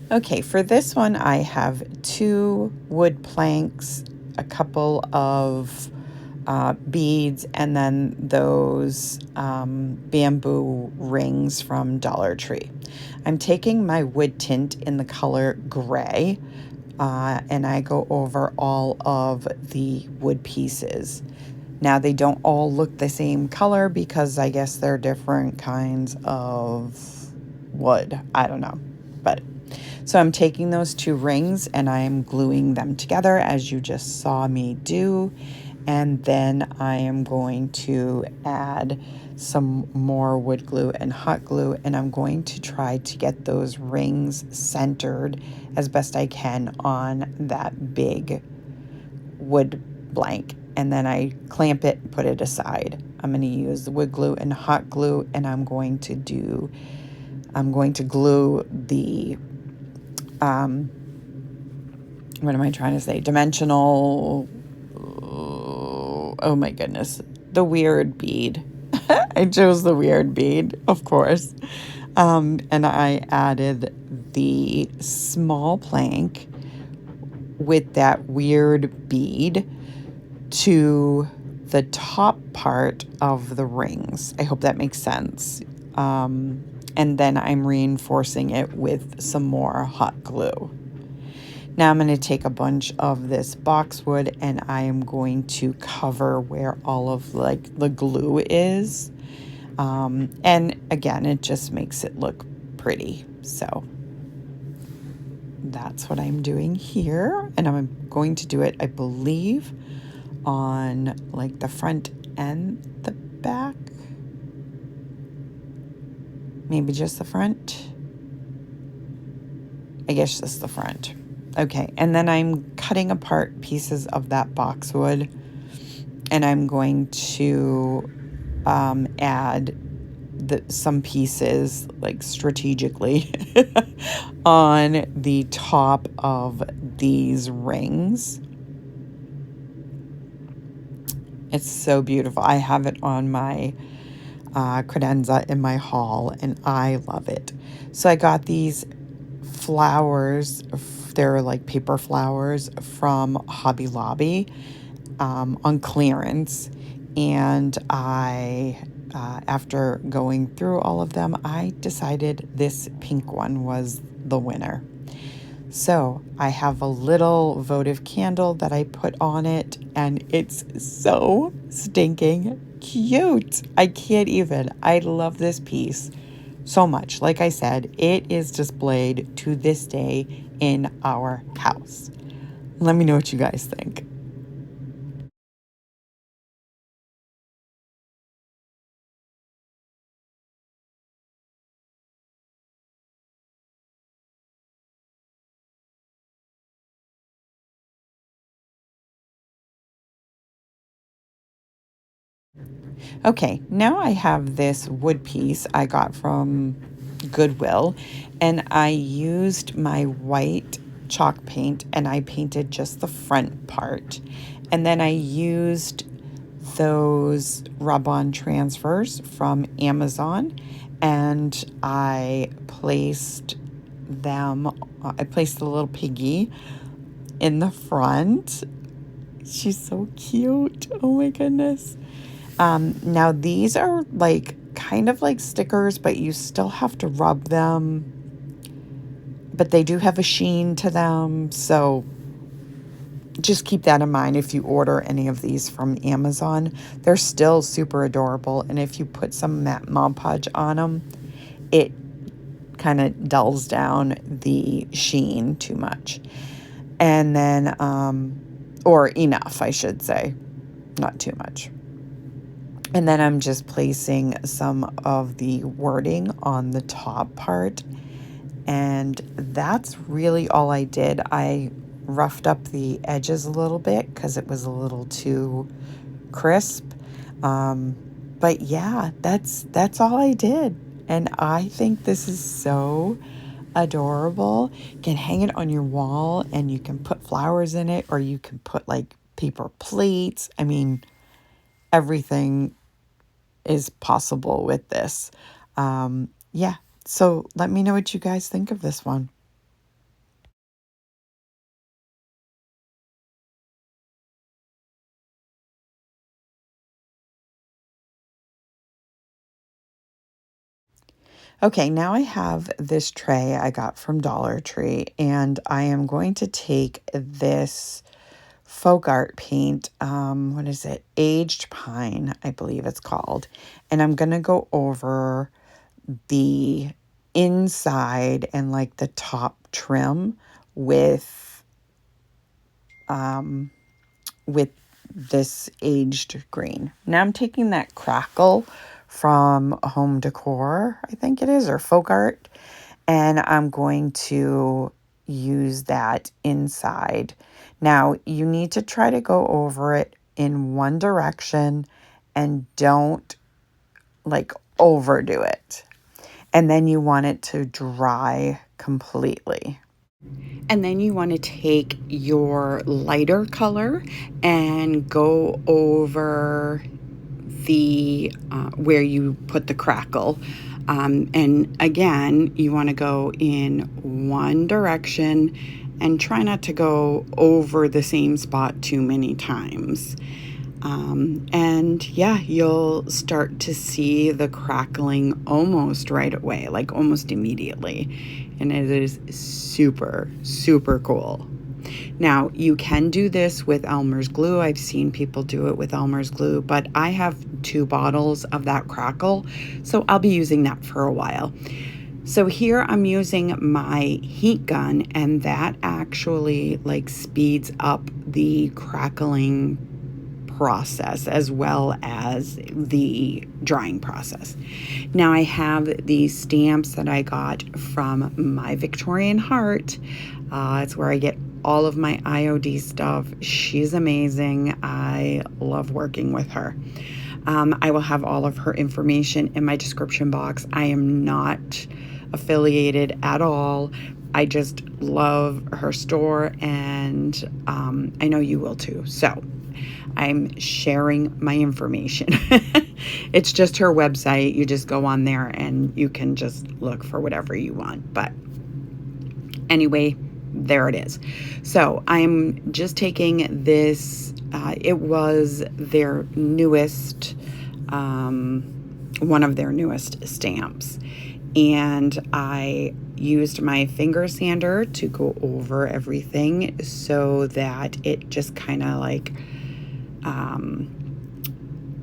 Okay, for this one, I have 2 wood planks, a couple of beads, and then those bamboo rings from Dollar Tree. I'm taking my wood tint in the color gray, and I go over all of the wood pieces. Now, they don't all look the same color because I guess they're different kinds of wood. I don't know. But so I'm taking those 2 rings and I'm gluing them together as you just saw me do. And then I am going to add some more wood glue and hot glue, and I'm going to try to get those rings centered as best I can on that big wood blank. And then I clamp it and put it aside. I'm going to use the wood glue and hot glue, and I'm going to glue the what am I trying to say? Dimensional, oh my goodness, the weird bead. I chose the weird bead, of course. And I added the small plank with that weird bead to the top part of the rings. I hope that makes sense. And then I'm reinforcing it with some more hot glue. Now I'm going to take a bunch of this boxwood and I am going to cover where all of like the glue is. And again, it just makes it look pretty. So that's what I'm doing here. And I'm going to do it, I believe, on like the front and the back. Maybe just the front. I guess just the front. Okay, and then I'm cutting apart pieces of that boxwood, and I'm going to add some pieces, like strategically, on the top of these rings. It's so beautiful. I have it on my credenza in my hall, and I love it. So I got these flowers. They're like paper flowers from Hobby Lobby on clearance. And after going through all of them, I decided this pink one was the winner. So I have a little votive candle that I put on it, and it's so stinking cute. I can't even. I love this piece so much. Like I said, it is displayed to this day in our house. Let me know what you guys think. Okay, now I have this wood piece I got from Goodwill, and I used my white chalk paint and I painted just the front part. And then I used those rub-on transfers from Amazon, and I placed the little piggy in the front. She's so cute. Oh my goodness. Now these are like kind of like stickers, but you still have to rub them. But they do have a sheen to them, so just keep that in mind if you order any of these from Amazon. They're still super adorable, and if you put some matte Mod Podge on them, it kind of dulls down the sheen too much. And then, or enough, I should say, not too much. And then I'm just placing some of the wording on the top part. And that's really all I did. I roughed up the edges a little bit because it was a little too crisp. But yeah, that's all I did. And I think this is so adorable. You can hang it on your wall and you can put flowers in it, or you can put like paper plates. I mean, everything is possible with this. Yeah, so let me know what you guys think of this one. Okay, now I have this tray I got from Dollar Tree, and I am going to take this folk art paint, what is it? Aged Pine, I believe it's called. And I'm going to go over the inside and like the top trim with with this aged green. Now I'm taking that crackle from Home Decor, I think it is, or Folk Art, and I'm going to use that inside. Now you need to try to go over it in one direction and don't like overdo it. And then you want it to dry completely. And then you want to take your lighter color and go over the where you put the crackle. And again, you want to go in one direction and try not to go over the same spot too many times. And yeah, you'll start to see the crackling almost right away, like almost immediately. And it is super, super cool. Now, you can do this with Elmer's glue. I've seen people do it with Elmer's glue, but I have 2 bottles of that crackle, so I'll be using that for a while. So here I'm using my heat gun, and that actually like speeds up the crackling process as well as the drying process. Now I have these stamps that I got from my Victorian Heart. It's where I get all of my IOD stuff. She's amazing. I love working with her. I will have all of her information in my description box. I am not affiliated at all. I just love her store, and I know you will too. So I'm sharing my information. It's just her website. You just go on there and you can just look for whatever you want. But anyway, there it is. So I'm just taking this, it was their newest, one of their newest stamps. And I used my finger sander to go over everything so that it just kind of like,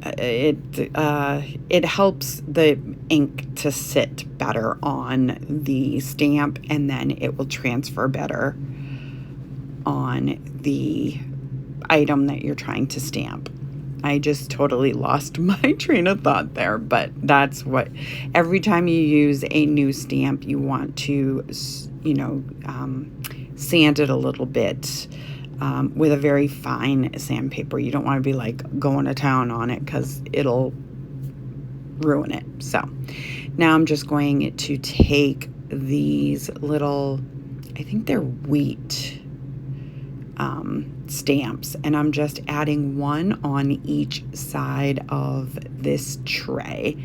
it helps the ink to sit better on the stamp, and then it will transfer better on the item that you're trying to stamp. I just totally lost my train of thought there, but that's what, every time you use a new stamp, you want to, you know, sand it a little bit with a very fine sandpaper. You don't want to be like going to town on it because it'll ruin it. So now I'm just going to take these little, I think they're wheat stamps, and I'm just adding one on each side of this tray.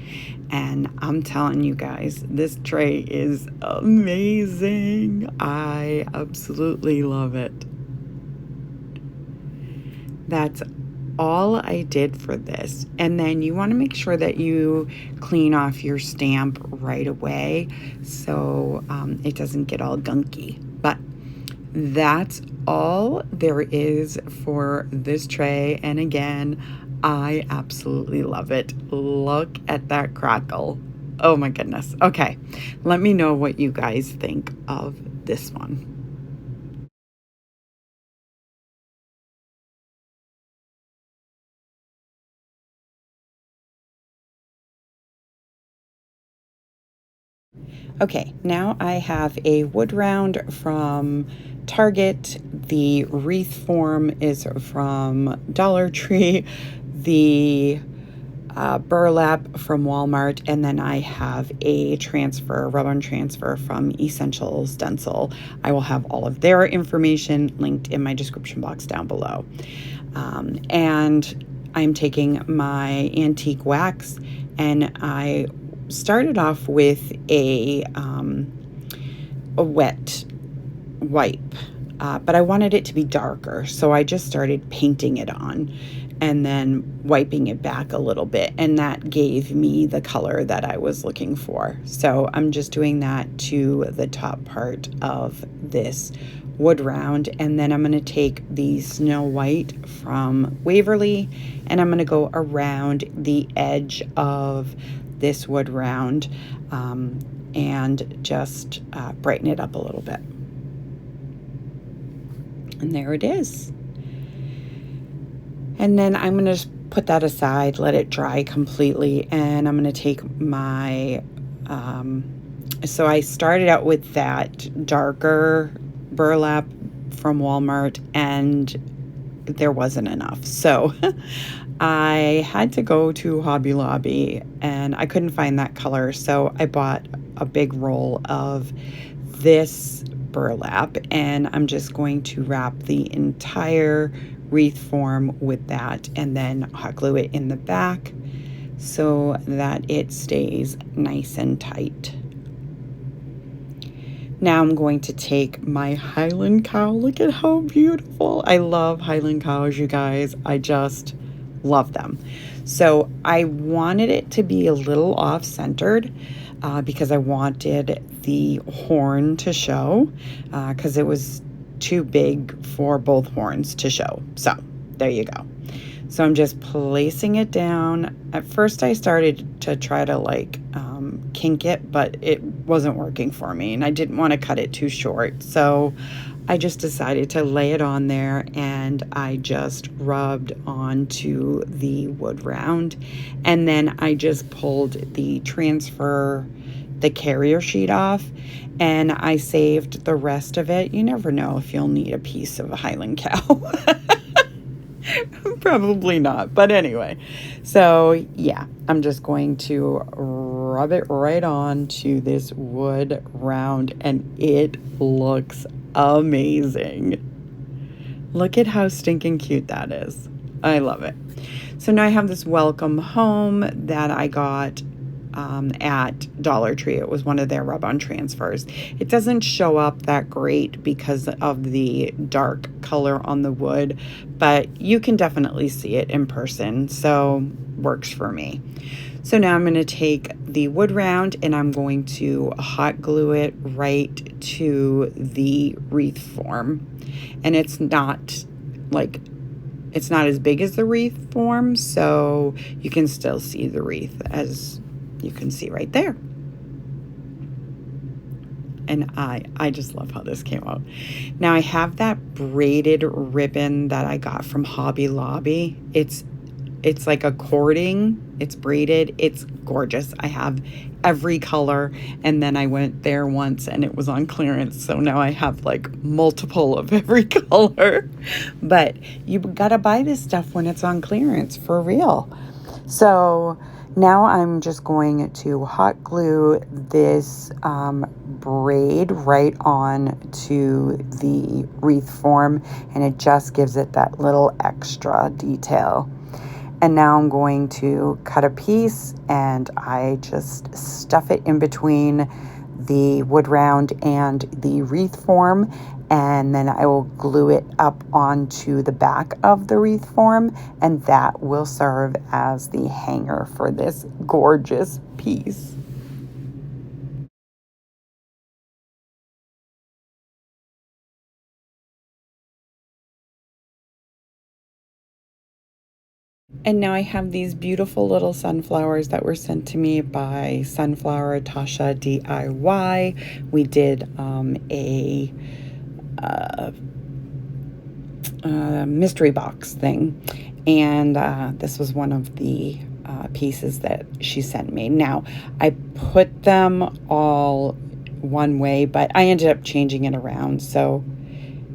And I'm telling you guys, this tray is amazing. I absolutely love it. That's all I did for this. And then you want to make sure that you clean off your stamp right away so it doesn't get all gunky. But that's all there is for this tray. And again, I absolutely love it. Look at that crackle. Oh my goodness. Okay, let me know what you guys think of this one. Okay, now I have a wood round from Target. The wreath form is from Dollar Tree. The burlap from Walmart, and then I have a transfer, rub-on transfer from Essential Stencil. I will have all of their information linked in my description box down below. And I'm taking my antique wax, and I started off with a wet wipe, but I wanted it to be darker, so I just started painting it on and then wiping it back a little bit, and that gave me the color that I was looking for. So I'm just doing that to the top part of this wood round, and then I'm going to take the Snow White from Waverly, and I'm going to go around the edge of this wood round and just brighten it up a little bit. And there it is. And then I'm going to put that aside, let it dry completely, and I'm going to take my, so I started out with that darker burlap from Walmart, and there wasn't enough. So I had to go to Hobby Lobby, and I couldn't find that color, so I bought a big roll of this burlap, and I'm just going to wrap the entire wreath form with that, and then hot glue it in the back so that it stays nice and tight. Now I'm going to take my Highland cow. Look at how beautiful. I love Highland cows, you guys. I just love them. So I wanted it to be a little off-centered because I wanted the horn to show because it was too big for both horns to show. So there you go. So I'm just placing it down. At first I started to try to like kink it, but it wasn't working for me, and I didn't want to cut it too short. So I just decided to lay it on there, and I just rubbed onto the wood round, and then I just pulled the carrier sheet off, and I saved the rest of it. You never know if you'll need a piece of a Highland cow. Probably not, but anyway. So yeah, I'm just going to rub it right on to this wood round, and it looks amazing. Look at how stinking cute that is. I love it. So now I have this welcome home that I got at Dollar Tree. It was one of their rub-on transfers. It doesn't show up that great because of the dark color on the wood, but you can definitely see it in person, so works for me. So now I'm going to take the wood round and I'm going to hot glue it right to the wreath form. And it's not as big as the wreath form, so you can still see the wreath, as you can see right there. And I just love how this came out. Now I have that braided ribbon that I got from Hobby Lobby. It's like a cording, it's braided, it's gorgeous. I have every color, and then I went there once and it was on clearance, so now I have like multiple of every color. But you gotta buy this stuff when it's on clearance, for real. So now I'm just going to hot glue this braid right on to the wreath form, and it just gives it that little extra detail. And now I'm going to cut a piece and I just stuff it in between the wood round and the wreath form, and then I will glue it up onto the back of the wreath form, and that will serve as the hanger for this gorgeous piece. And now I have these beautiful little sunflowers that were sent to me by Sunflower Tasha DIY. We did a mystery box thing, and this was one of the pieces that she sent me. Now I put them all one way, but I ended up changing it around, so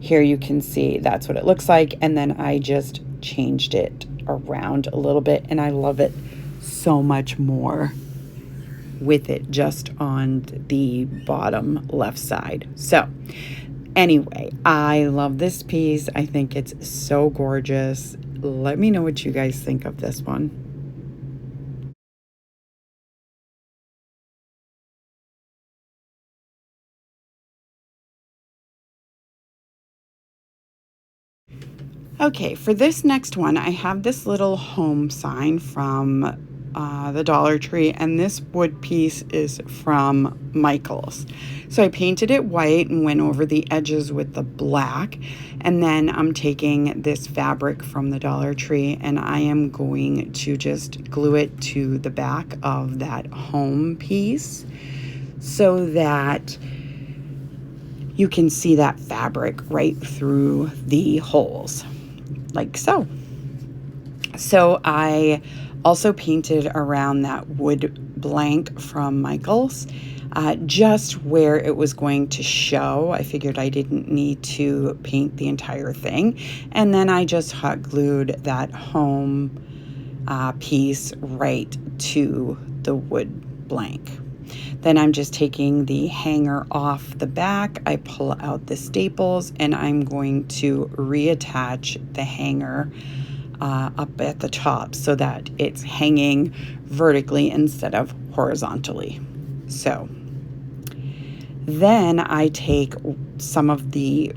here you can see that's what it looks like, and then I just changed it around a little bit, and I love it so much more with it just on the bottom left side. So anyway, I love this piece. I think it's so gorgeous. Let me know what you guys think of this one. Okay, for this next one, I have this little home sign from the Dollar Tree, and this wood piece is from Michael's. So I painted it white and went over the edges with the black, and then I'm taking this fabric from the Dollar Tree and I am going to just glue it to the back of that home piece so that you can see that fabric right through the holes, like so. So I also painted around that wood blank from Michael's, just where it was going to show. I figured I didn't need to paint the entire thing. And then I just hot glued that home piece right to the wood blank. Then I'm just taking the hanger off the back. I pull out the staples and I'm going to reattach the hanger up at the top so that it's hanging vertically instead of horizontally. So then I take some of the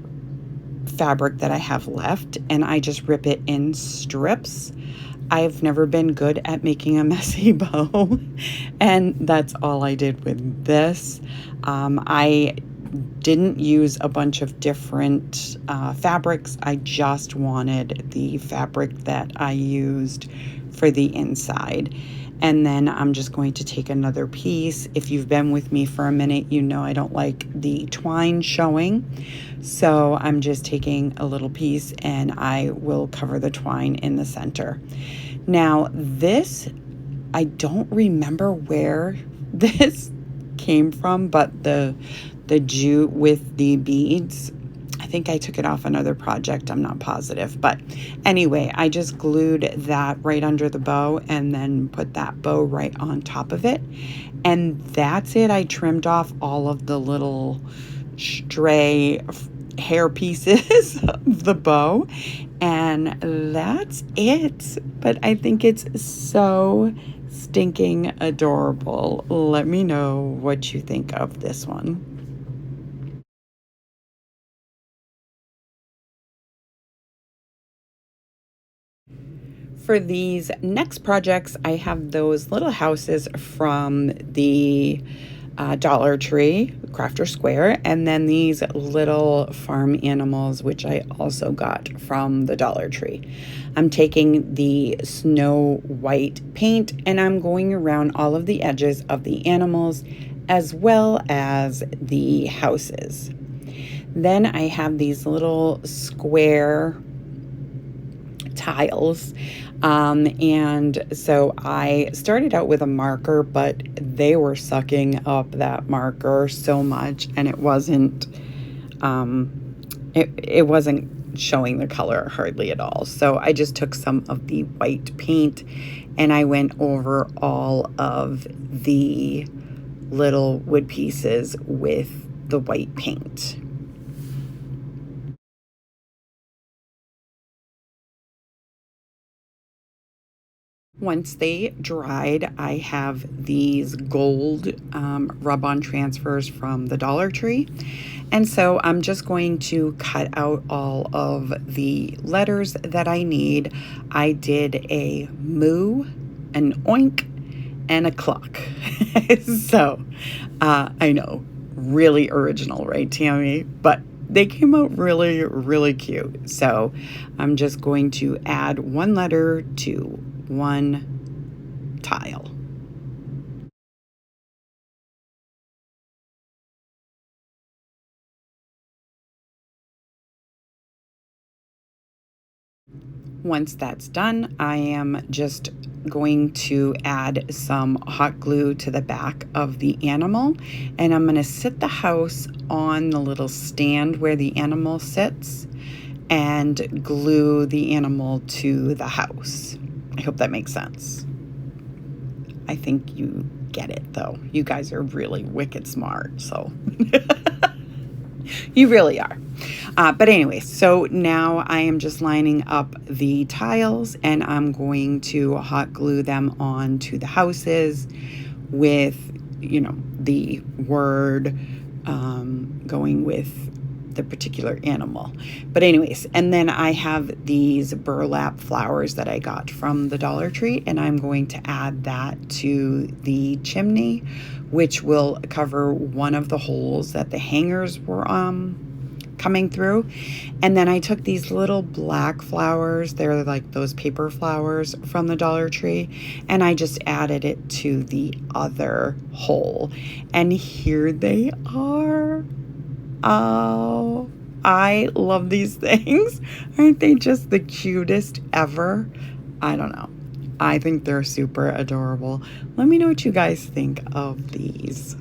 fabric that I have left and I just rip it in strips. I've never been good at making a messy bow, and that's all I did with this. I didn't use a bunch of different fabrics. I just wanted the fabric that I used for the inside. And then I'm just going to take another piece. If you've been with me for a minute, you know I don't like the twine showing. So I'm just taking a little piece and I will cover the twine in the center. Now this, I don't remember where this came from, but the jute with the beads, I think I took it off another project, I'm not positive, but anyway, I just glued that right under the bow and then put that bow right on top of it, and that's it. I trimmed off all of the little stray hair pieces of the bow, and that's it. But I think it's so stinking adorable. Let me know what you think of this one. For these next projects, I have those little houses from the Dollar Tree, Crafter Square, and then these little farm animals, which I also got from the Dollar Tree. I'm taking the snow white paint and I'm going around all of the edges of the animals as well as the houses. Then I have these little square tiles. And so I started out with a marker, but they were sucking up that marker so much, and it wasn't showing the color hardly at all. So I just took some of the white paint and I went over all of the little wood pieces with the white paint. Once they dried, I have these gold rub-on transfers from the Dollar Tree. And so I'm just going to cut out all of the letters that I need. I did a moo, an oink, and a cluck. So I know, really original, right, Tammy? But they came out really, really cute. So I'm just going to add one letter to one tile. Once that's done, I am just going to add some hot glue to the back of the animal, and I'm going to sit the house on the little stand where the animal sits and glue the animal to the house. I hope that makes sense. I think you get it though. You guys are really wicked smart, so you really are. But anyway, so now I am just lining up the tiles and I'm going to hot glue them onto the houses with, the word going with the particular animal. But anyways, and then I have these burlap flowers that I got from the Dollar Tree, and I'm going to add that to the chimney, which will cover one of the holes that the hangers were coming through. And then I took these little black flowers, they're like those paper flowers from the Dollar Tree, and I just added it to the other hole. And here they are. Oh, I love these things. Aren't they just the cutest ever? I don't know. I think they're super adorable. Let me know what you guys think of these.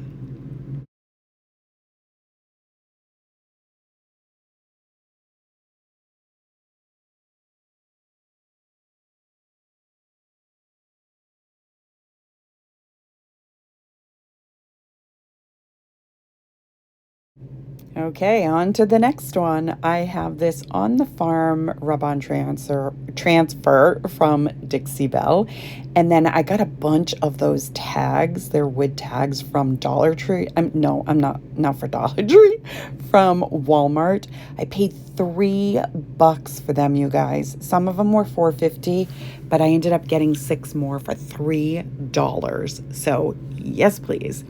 Okay, on to the next one. I have this On the Farm rub-on transfer from Dixie Belle. And then I got a bunch of those tags. They're wood tags from Dollar Tree. No, I'm not for Dollar Tree, from Walmart. I paid $3 for them, you guys. Some of them were $4.50, but I ended up getting 6 more for $3. So yes, please.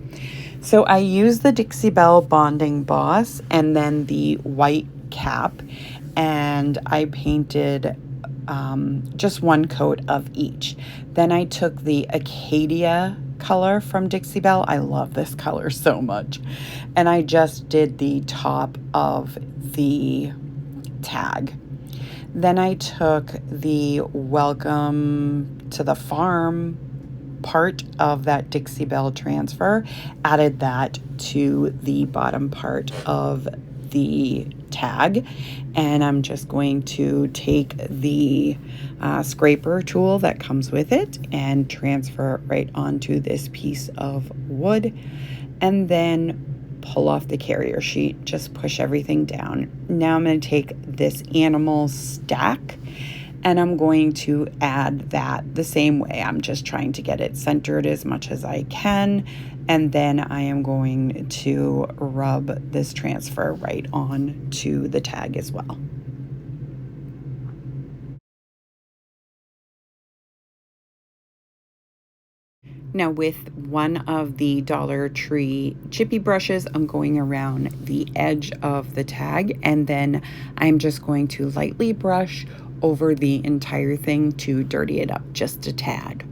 So I used the Dixie Belle Bonding Boss and then the white cap, and I painted just one coat of each. Then I took the Acadia color from Dixie Belle. I love this color so much. And I just did the top of the tag. Then I took the Welcome to the Farm part of that Dixie Belle transfer, added that to the bottom part of the tag, and I'm just going to take the scraper tool that comes with it and transfer it right onto this piece of wood, and then pull off the carrier sheet, just push everything down. Now I'm going to take this animal stack and I'm going to add that the same way. I'm just trying to get it centered as much as I can. And then I am going to rub this transfer right on to the tag as well. Now with one of the Dollar Tree chippy brushes, I'm going around the edge of the tag, and then I'm just going to lightly brush over the entire thing to dirty it up just a tad.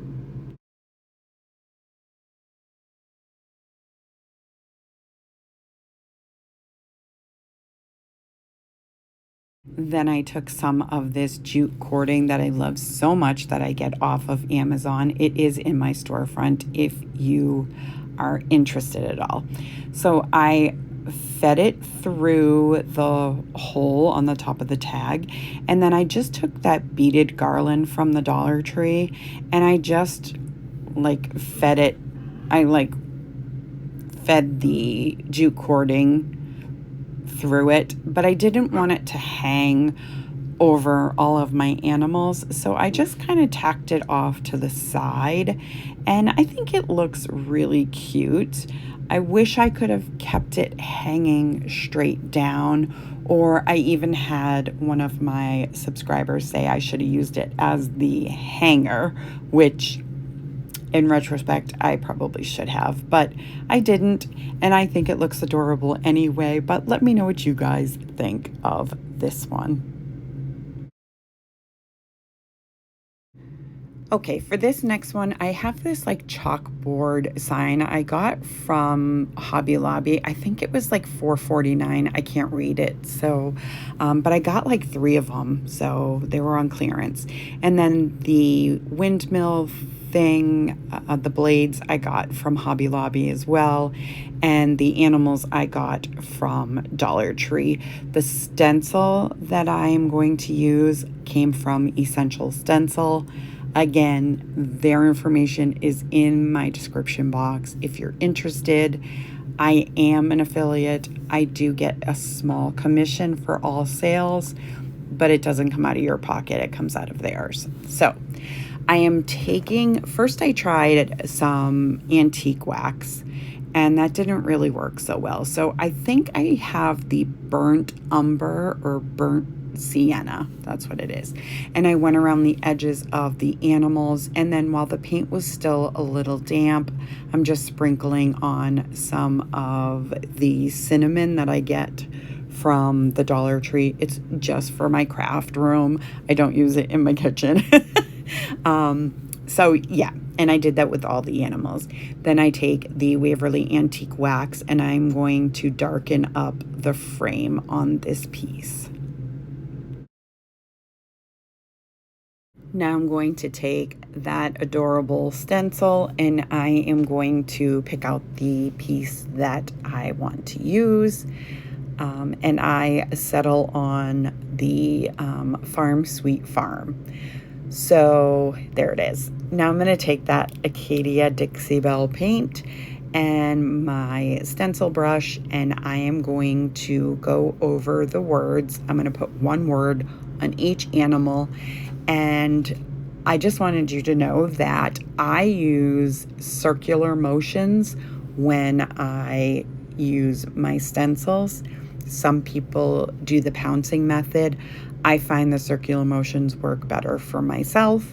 Then I took some of this jute cording that I love so much that I get off of Amazon. It is in my storefront if you are interested at all. So I fed it through the hole on the top of the tag, and then I just took that beaded garland from the Dollar Tree and I just fed it. I fed the jute cording through it, but I didn't want it to hang over all of my animals, so I just kind of tacked it off to the side, and I think it looks really cute. I wish I could have kept it hanging straight down, or I even had one of my subscribers say I should have used it as the hanger, which in retrospect, I probably should have, but I didn't, and I think it looks adorable anyway, but let me know what you guys think of this one. Okay, for this next one, I have this chalkboard sign I got from Hobby Lobby. I think it was like $4.49. I can't read it, so, but I got like 3 of them, so they were on clearance. And then the windmill thing, the blades I got from Hobby Lobby as well, and the animals I got from Dollar Tree. The stencil that I am going to use came from Essential Stencil. Again, their information is in my description box if you're interested. I am an affiliate. I do get a small commission for all sales, but it doesn't come out of your pocket. It comes out of theirs. So I am taking, first I tried some antique wax, and that didn't really work so well. So I think I have the burnt umber or burnt sienna, that's what it is. And I went around the edges of the animals, and then while the paint was still a little damp, I'm just sprinkling on some of the cinnamon that I get from the Dollar Tree. It's just for my craft room. I don't use it in my kitchen. So yeah, and I did that with all the animals. Then I take the Waverly Antique Wax and I'm going to darken up the frame on this piece. Now I'm going to take that adorable stencil and I am going to pick out the piece that I want to use. And I settle on the Farm Sweet Farm. So there it is. Now I'm going to take that Acadia Dixie Belle paint and my stencil brush, and I am going to go over the words. I'm going to put one word on each animal, and I just wanted you to know that I use circular motions when I use my stencils. Some people do the pouncing method. I find the circular motions work better for myself,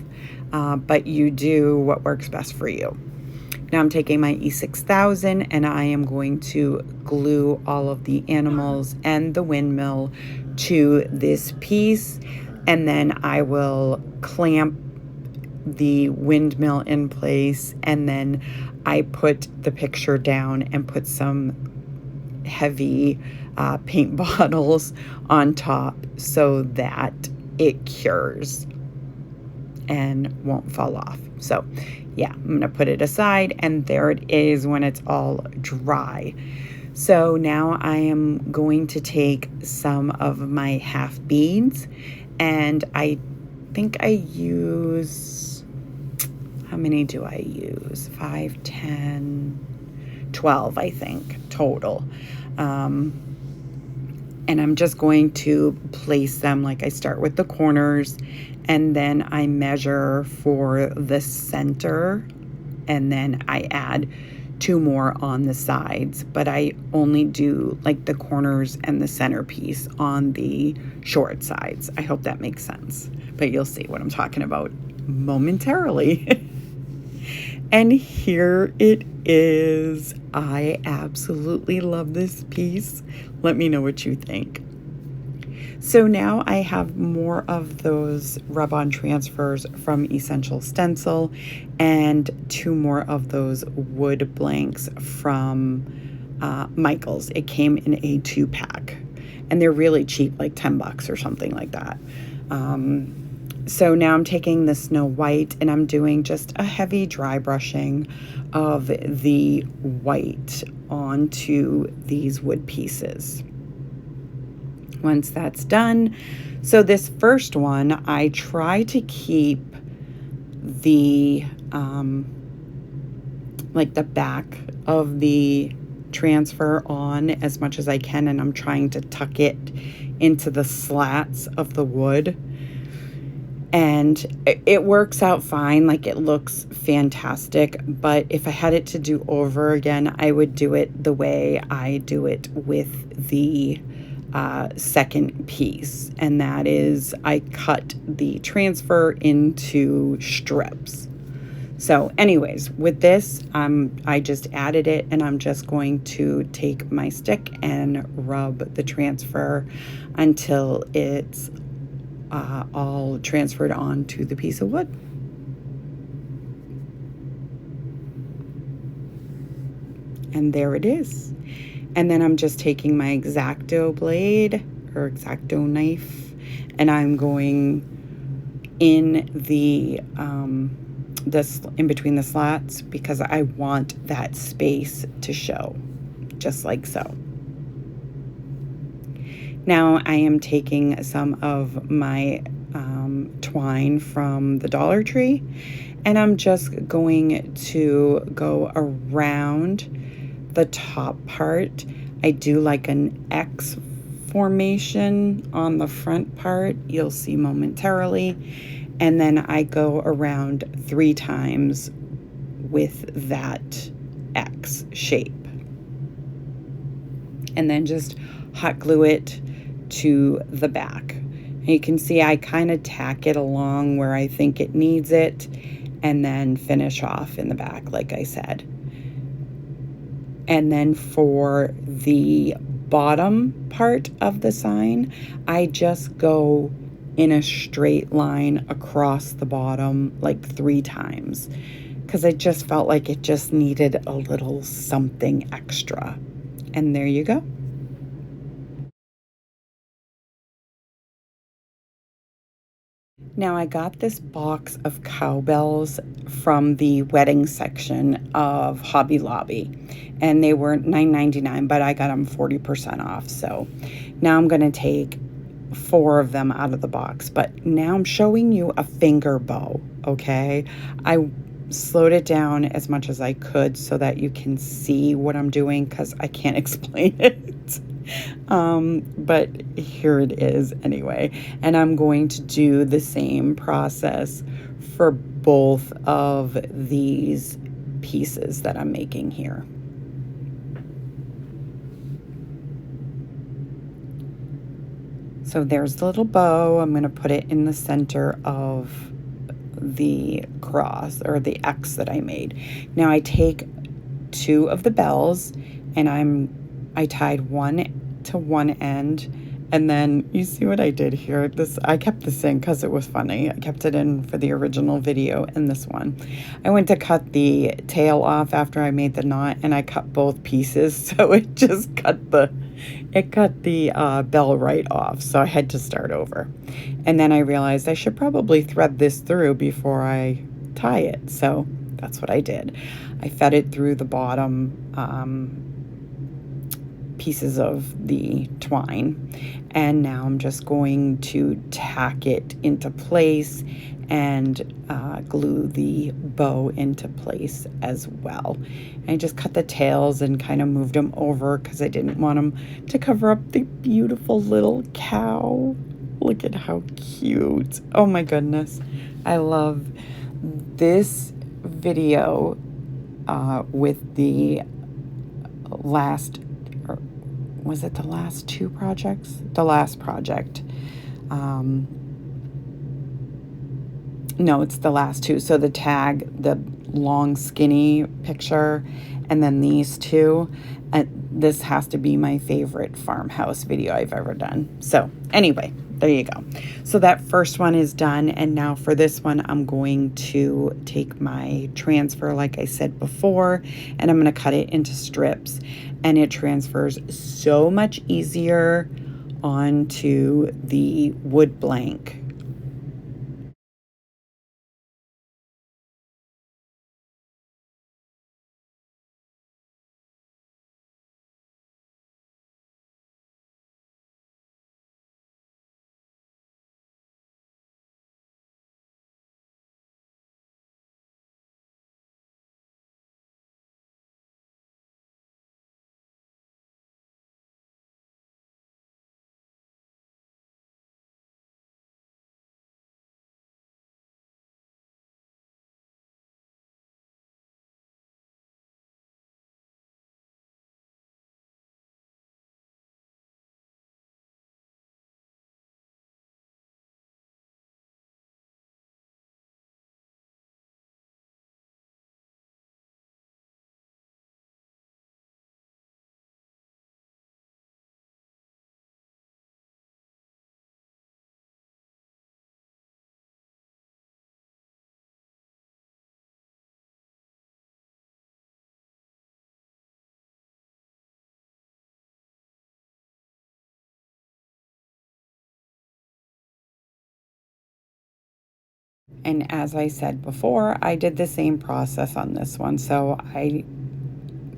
but you do what works best for you. Now I'm taking my E6000 and I am going to glue all of the animals and the windmill to this piece, and then I will clamp the windmill in place, and then I put the picture down and put some heavy paint bottles on top so that it cures and won't fall off. So yeah, I'm gonna put it aside, and there it is when it's all dry. So now I am going to take some of my half beads, and I think I use, how many do I use? 5, 10, 12, I think. total. And I'm just going to place them, like I start with the corners, and then I measure for the center, and then I add 2 more on the sides, but I only do like the corners and the centerpiece on the short sides. I hope that makes sense, but you'll see what I'm talking about momentarily. And here it is. I absolutely love this piece. Let me know what you think. So now I have more of those rub-on transfers from Essential Stencil and 2 more of those wood blanks from Michael's. It came in a 2-pack, and they're really cheap, like $10 or something like that. So now I'm taking the Snow White and I'm doing just a heavy dry brushing of the white onto these wood pieces. Once that's done, so this first one, I try to keep the like the back of the transfer on as much as I can, and I'm trying to tuck it into the slats of the wood. And it works out fine, like it looks fantastic, but if I had it to do over again, I would do it the way I do it with the second piece, and that is I cut the transfer into strips. So anyways, with this, I just added it, and I'm just going to take my stick and rub the transfer until it's all transferred onto the piece of wood. And there it is. And then I'm just taking my X-Acto blade or X-Acto knife, and I'm going in the this in between the slats because I want that space to show, just like so. Now I am taking some of my twine from the Dollar Tree, and I'm just going to go around the top part. I do like an X formation on the front part, you'll see momentarily, and then I go around 3 times with that X shape, and then just hot glue it to the back. And you can see I kind of tack it along where I think it needs it, and then finish off in the back like I said. And then for the bottom part of the sign, I just go in a straight line across the bottom like 3 times because I just felt like it just needed a little something extra. And there you go. Now I got this box of cowbells from the wedding section of Hobby Lobby, and they were $9.99, but I got them 40% off. So now I'm going to take 4 of them out of the box, but now I'm showing you a finger bow, okay? I slowed it down as much as I could so that you can see what I'm doing because I can't explain it. But here it is anyway, and I'm going to do the same process for both of these pieces that I'm making here. So there's the little bow. I'm going to put it in the center of the cross or the X that I made. Now I take 2 of the bells and I tied one to one end, and then you see what I did here. I kept this in because it was funny. I kept it in for the original video and this one. I went to cut the tail off after I made the knot, and I cut both pieces, so it just cut the bell right off, so I had to start over. And then I realized I should probably thread this through before I tie it, so that's what I did. I fed it through the bottom pieces of the twine, and now I'm just going to tack it into place and glue the bow into place as well. And I just cut the tails and kind of moved them over because I didn't want them to cover up the beautiful little cow. Look at how cute. Oh my goodness. I love this video with the last, or was it the last two projects? The last project. No, it's the last two. So the tag, the long skinny picture, and then these two. This has to be my favorite farmhouse video I've ever done. So anyway, there you go. So that first one is done. And now for this one, I'm going to take my transfer, like I said before, and I'm going to cut it into strips. And it transfers so much easier onto the wood blank. And as I said before, I did the same process on this one. So I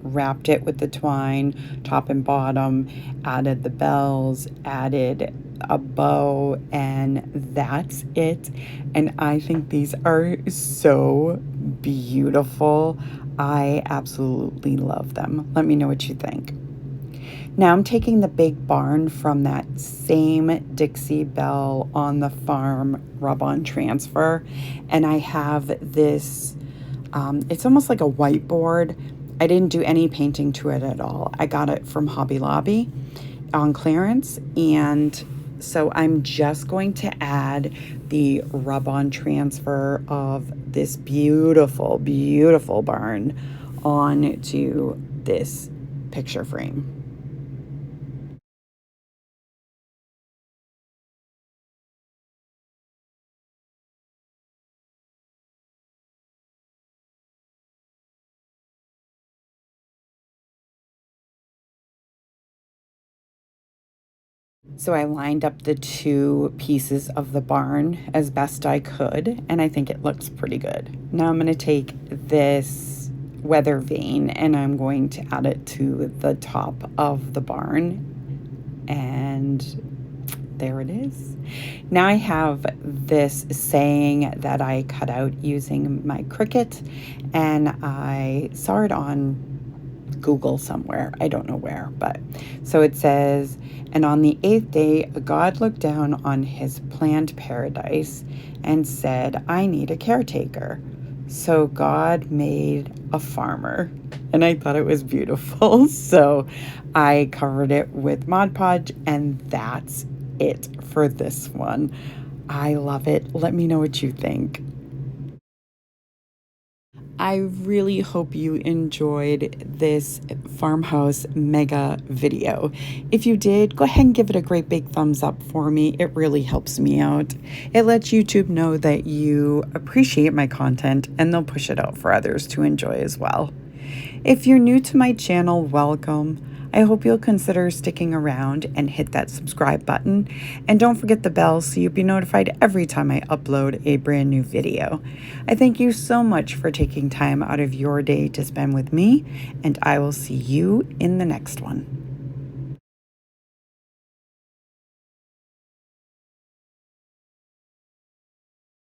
wrapped it with the twine, top and bottom, added the bells, added a bow, and that's it. And I think these are so beautiful. I absolutely love them. Let me know what you think. Now I'm taking the big barn from that same Dixie Belle on the farm rub-on transfer, and I have this, it's almost like a whiteboard. I didn't do any painting to it at all. I got it from Hobby Lobby on clearance, and so I'm just going to add the rub-on transfer of this beautiful, beautiful barn onto this picture frame. So I lined up the two pieces of the barn as best I could, and I think it looks pretty good. Now I'm going to take this weather vane and I'm going to add it to the top of the barn, and there it is. Now I have this saying that I cut out using my Cricut, and I saw it on Google somewhere. I don't know where, but so it says, and on the 8th day, God looked down on his planned paradise and said, I need a caretaker. So God made a farmer. And I thought it was beautiful. So I covered it with Mod Podge, and that's it for this one. I love it. Let me know what you think. I really hope you enjoyed this farmhouse mega video. If you did, go ahead and give it a great big thumbs up for me. It really helps me out. It lets YouTube know that you appreciate my content, and they'll push it out for others to enjoy as well. If you're new to my channel, welcome. I hope you'll consider sticking around and hit that subscribe button. And don't forget the bell so you'll be notified every time I upload a brand new video. I thank you so much for taking time out of your day to spend with me, and I will see you in the next one.